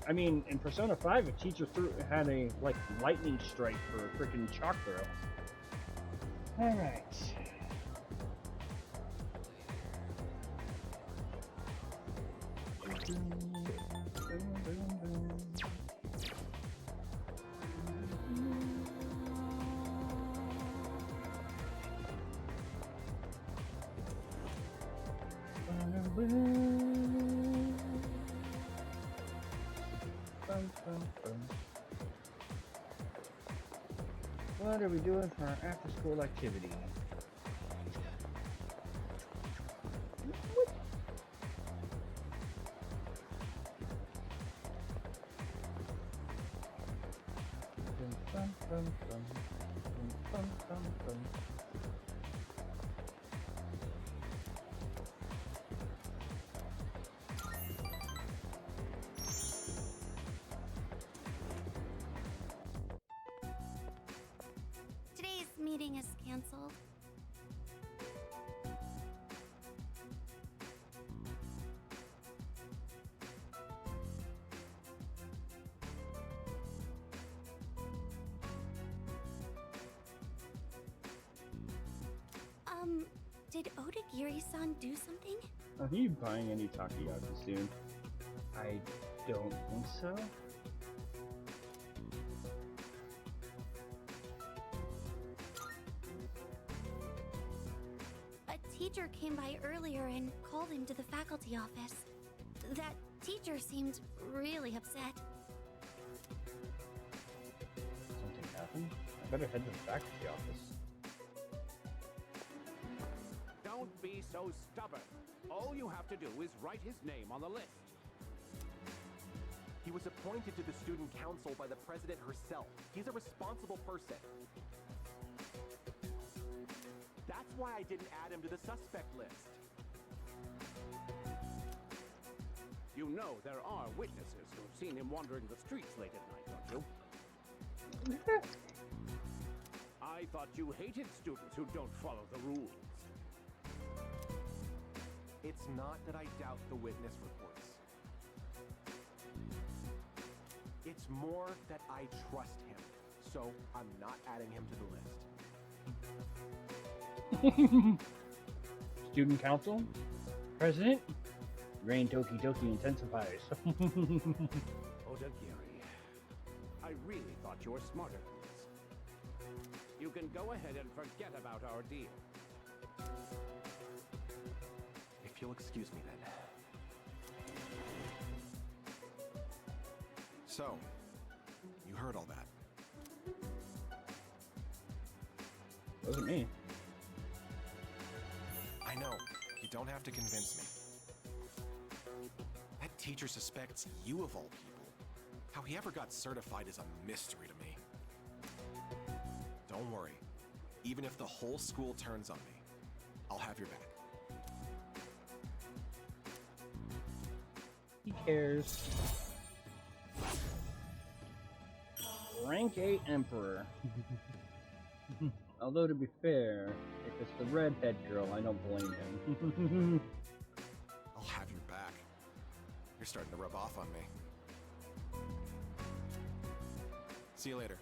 I mean, in Persona 5, a teacher had a, like, lightning strike for a freaking chalk throw. Alright. What are we doing for our after-school activity? Today's meeting is canceled. Did Odagiri-san do something? Are you buying any takoyaki soon? I don't think so. A teacher came by earlier and called him to the faculty office. That teacher seemed really upset. nothing? I better head to the faculty office. Don't be so stubborn. All you have to do is write his name on the list. He was appointed to the student council by the president herself. He's a responsible person. That's why I didn't add him to the suspect list. You know there are witnesses who've seen him wandering the streets late at night, don't you? I thought you hated students who don't follow the rules. It's not that I doubt the witness reports. It's more that I trust him, so I'm not adding him to the list. Student council? President? Rain Doki Doki intensifies. Odagiri, I really thought you were smarter than this. You can go ahead and forget about our deal. If you'll excuse me then. So, you heard all that. Wasn't me. I know. You don't have to convince me. That teacher suspects you of all people. How he ever got certified is a mystery to me. Don't worry. Even if the whole school turns on me, I'll have your back. He cares. Rank 8 Emperor. Although to be fair, if it's the redhead girl, I don't blame him. I'll have your back. You're starting to rub off on me. See you later.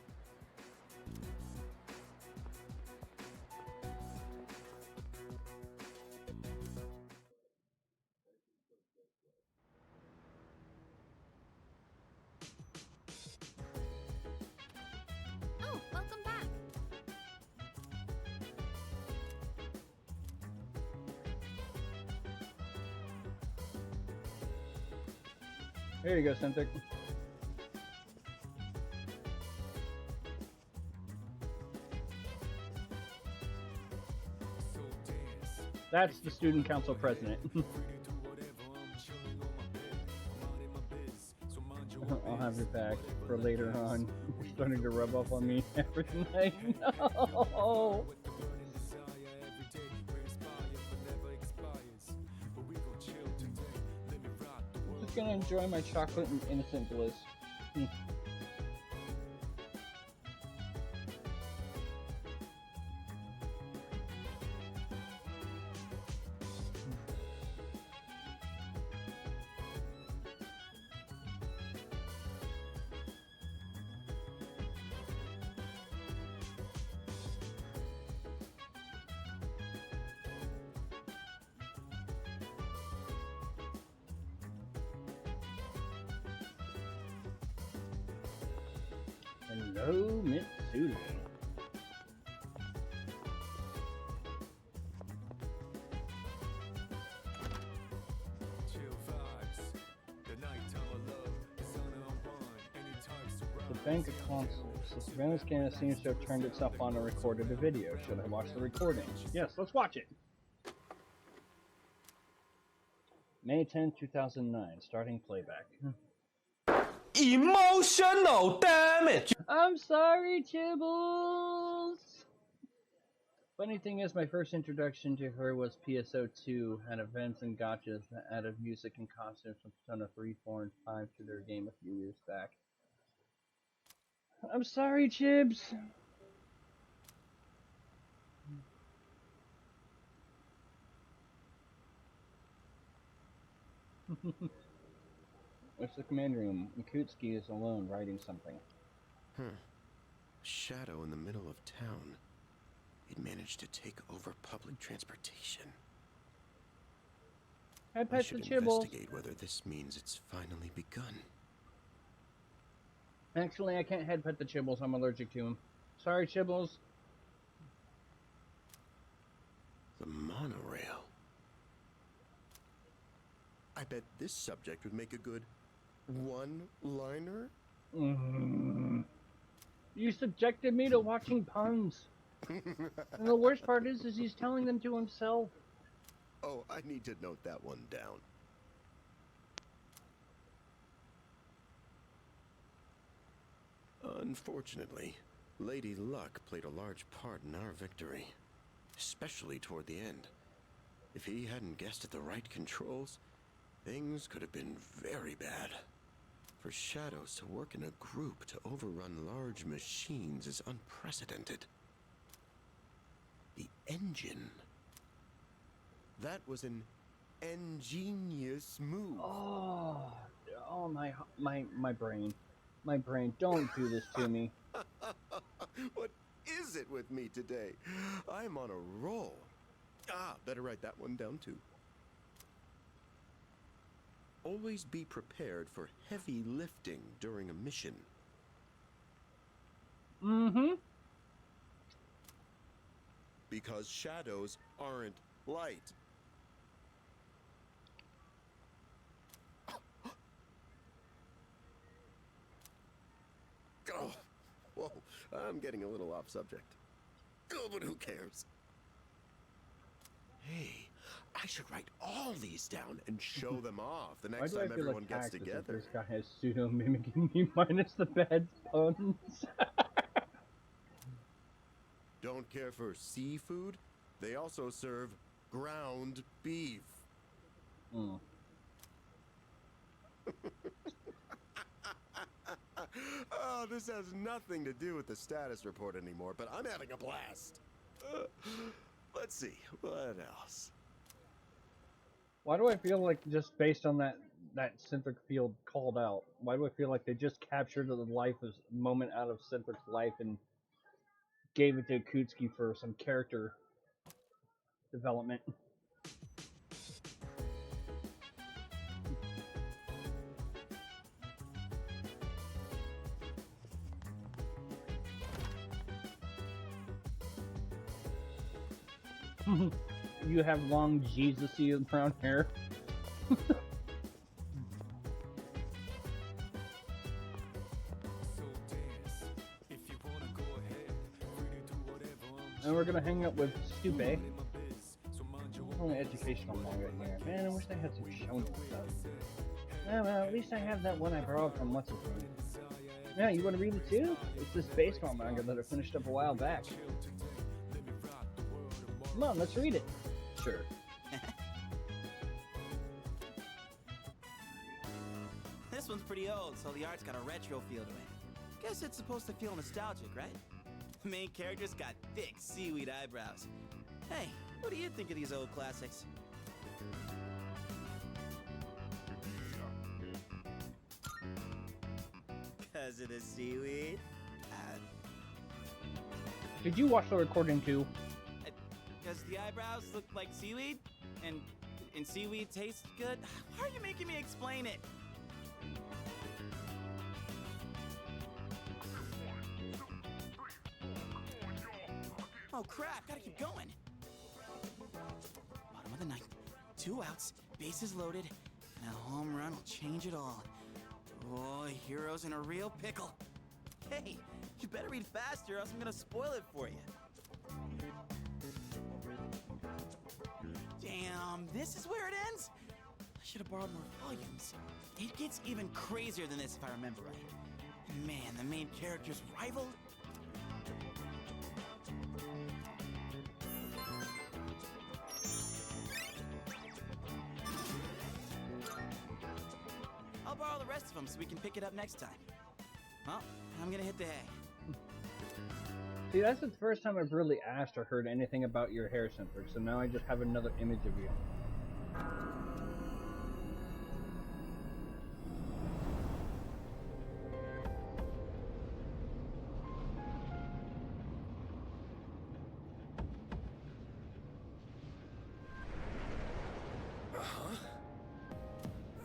Oh, welcome back. There you go, Centric. That's the student council president. I'll have your back for later on. It's starting to rub off on me every night. No! I'm just gonna enjoy my chocolate and innocent bliss. Hello, Mitsuri. The bank of consoles. The surveillance camera seems to have turned itself on and recorded a video. Should I watch the recording? Yes, let's watch it. May 10, 2009. Starting playback. Emotional damage! I'm sorry, Chibbles! Funny thing is, my first introduction to her was PSO2, had events and gotchas that added music and costumes from Persona 3, 4, and 5 to their game a few years back. I'm sorry, Chibs! Where's the command room? Mikutsuki is alone writing something. Shadow in the middle of town. It managed to take over public transportation. I should investigate whether this means it's finally begun. Actually, I can't head pet the Chibbles. I'm allergic to them. Sorry, Chibbles. The monorail. I bet this subject would make a good one-liner. You subjected me to watching puns. And the worst part is he's telling them to himself. Oh, I need to note that one down. Unfortunately, Lady Luck played a large part in our victory, especially toward the end. If he hadn't guessed at the right controls, things could have been very bad. For shadows to work in a group to overrun large machines is unprecedented. The engine. That was an ingenious move. Oh, my brain. My brain, don't do this to me. What is it with me today? I'm on a roll. Better write that one down too. Always be prepared for heavy lifting during a mission. Mm-hmm. Because shadows aren't light. Oh, whoa, I'm getting a little off subject. Oh, but who cares? Hey, I should write all these down and show them off the next time everyone gets together. This guy has pseudo mimicking me minus the bad puns. Don't care for seafood? They also serve ground beef. Mm. Oh, this has nothing to do with the status report anymore, but I'm having a blast. Let's see, what else? Why do I feel like just based on that Centric field called out, why do I feel like they just captured the moment out of Centric's life and gave it to Akutsuki for some character development? You have long Jesus-y brown hair. And we're gonna hang out with Stupe. Only educational manga here. Man, I wish they had some shonen stuff. Yeah, well, at least I have that one I borrowed from what's his name. Yeah, you want to read it too? It's this baseball manga that I finished up a while back. Come on, let's read it. Sure. This one's pretty old, so the art's got a retro feel to it. Guess it's supposed to feel nostalgic, right? The main character's got thick seaweed eyebrows. Hey, what do you think of these old classics? Because of the seaweed? Did you watch the recording too? Because the eyebrows look like seaweed? And seaweed tastes good? Why are you making me explain it? Oh crap, gotta keep going. Bottom of the ninth, 2 outs, bases loaded, and a home run will change it all. Oh, hero's in a real pickle. Hey, you better read faster or else I'm gonna spoil it for you. Damn, this is where it ends? I should have borrowed more volumes. It gets even crazier than this if I remember right. Man, the main character's rival? I'll borrow the rest of them so we can pick it up next time. Well, I'm gonna hit the hay. See, that's the first time I've really asked or heard anything about your hair, Centric, so now I just have another image of you.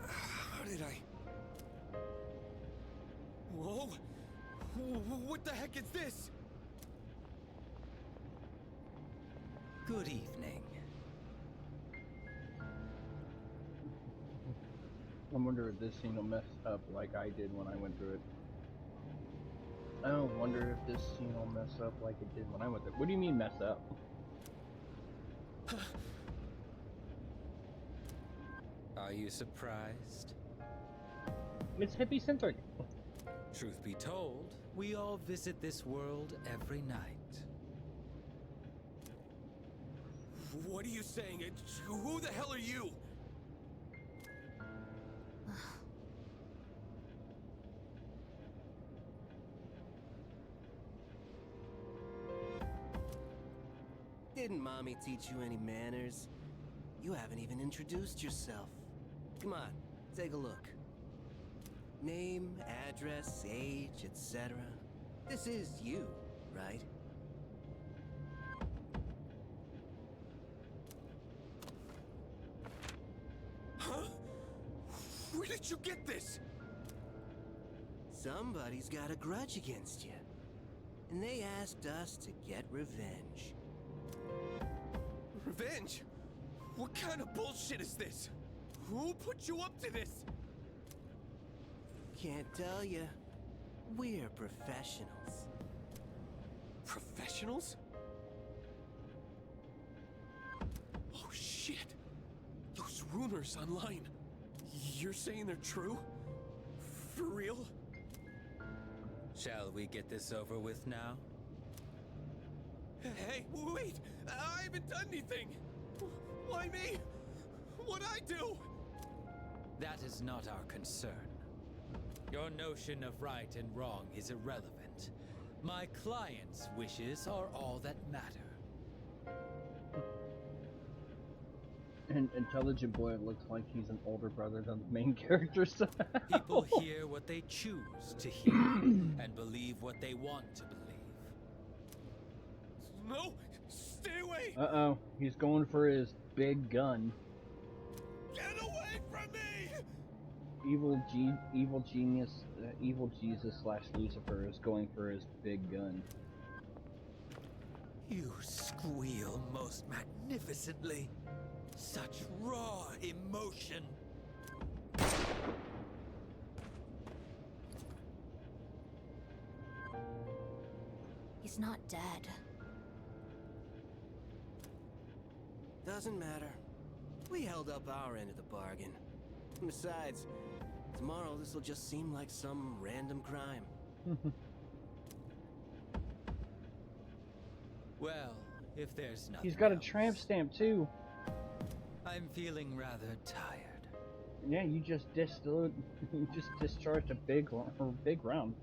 How did I... Whoa! What the heck is this? Good evening. I wonder if this scene will mess up like I did when I went through it. I don't wonder if this scene will mess up like it did when I went there. What do you mean mess up? Are you surprised? It's hippie-centric. Truth be told, we all visit this world every night. What are you saying? Who the hell are you? Didn't Mommy teach you any manners? You haven't even introduced yourself. Come on, take a look. Name, address, age, etc. This is you, right? Huh? Where did you get this? Somebody's got a grudge against you. And they asked us to get revenge. Revenge? What kind of bullshit is this? Who put you up to this? Can't tell you. We're professionals. Professionals? Oh shit! Those rumors online. You're saying they're true? For real? Shall we get this over with now? Hey, wait! I haven't done anything! Why me? What'd I do? That is not our concern. Your notion of right and wrong is irrelevant. My client's wishes are all that matter. An intelligent boy looks like he's an older brother than the main characters. People hear what they choose to hear and believe what they want to believe. No! Stay away! Uh-oh, he's going for his big gun. Get away from me! Evil Jesus / Lucifer is going for his big gun. You squeal most magnificently. Such raw emotion. He's not dead. Doesn't matter. We held up our end of the bargain. Besides, tomorrow this'll just seem like some random crime. Well, if there's nothing He's got a else, tramp stamp too. I'm feeling rather tired. Yeah, you just discharged a big round.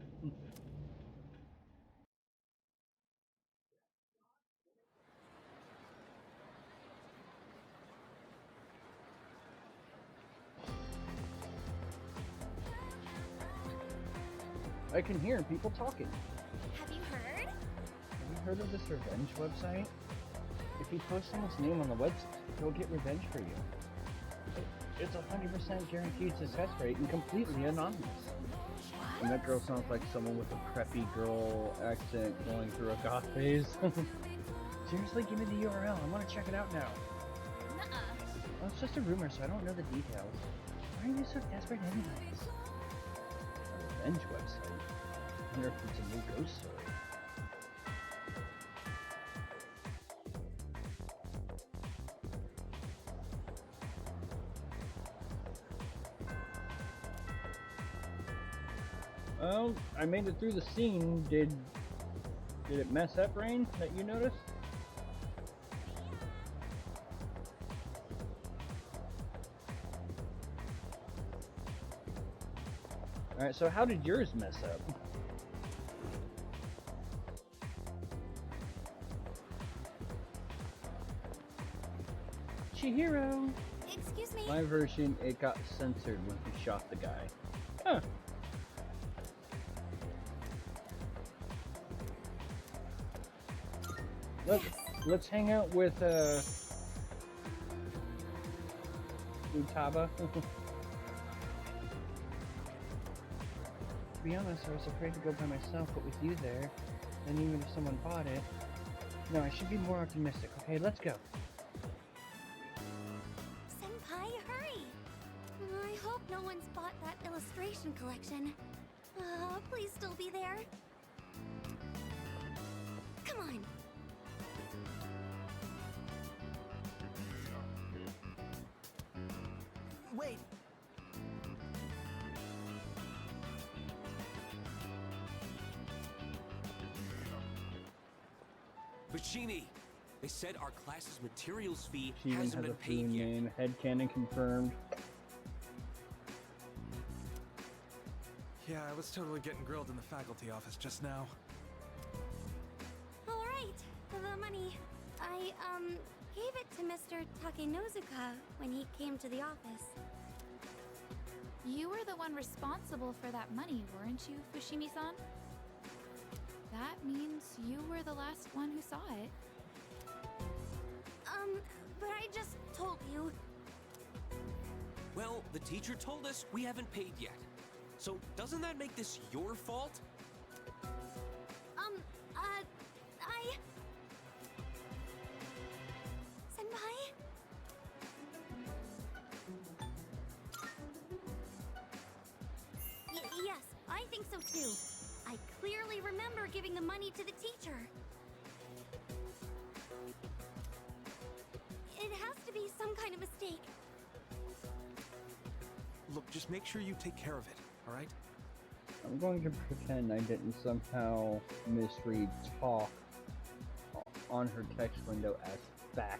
I can hear people talking. Have you heard? Have you heard of this revenge website? If you post someone's name on the website, they'll get revenge for you. It's 100% guaranteed success rate and completely anonymous. And that girl sounds like someone with a preppy girl accent going through a goth phase. Seriously, give me the URL. I want to check it out now. Well, it's just a rumor, so I don't know the details. Why are you so desperate anyways? A revenge website? I wonder if it's a new ghost story. Well, I made it through the scene. Did it mess up, Rain, that you noticed? Alright, so how did yours mess up? Chihiro! Excuse me? My version, it got censored when he shot the guy. Huh. Let's hang out with Utaba. To be honest, I was afraid to go by myself, but with you there, and even if someone bought it, no, I should be more optimistic. Okay, let's go. Senpai, hurry! I hope no one's bought that illustration collection. Please still be there. on. Wait. Bashini, they said our class's materials fee She even hasn't has been a food paid yet. name. Headcanon confirmed. Yeah, I was totally getting grilled in the faculty office just now. All right, the money. I gave it to Mr. Takenozuka when he came to the office. You were the one responsible for that money, weren't you, Fushimi-san? That means you were the last one who saw it. But I just told you. Well, the teacher told us we haven't paid yet. So doesn't that make this your fault? I... Senpai? Yes, I think so too. I clearly remember giving the money to the teacher. It has to be some kind of mistake. Look, just make sure you take care of it, alright? I'm going to pretend I didn't somehow misread talk on her text window as back.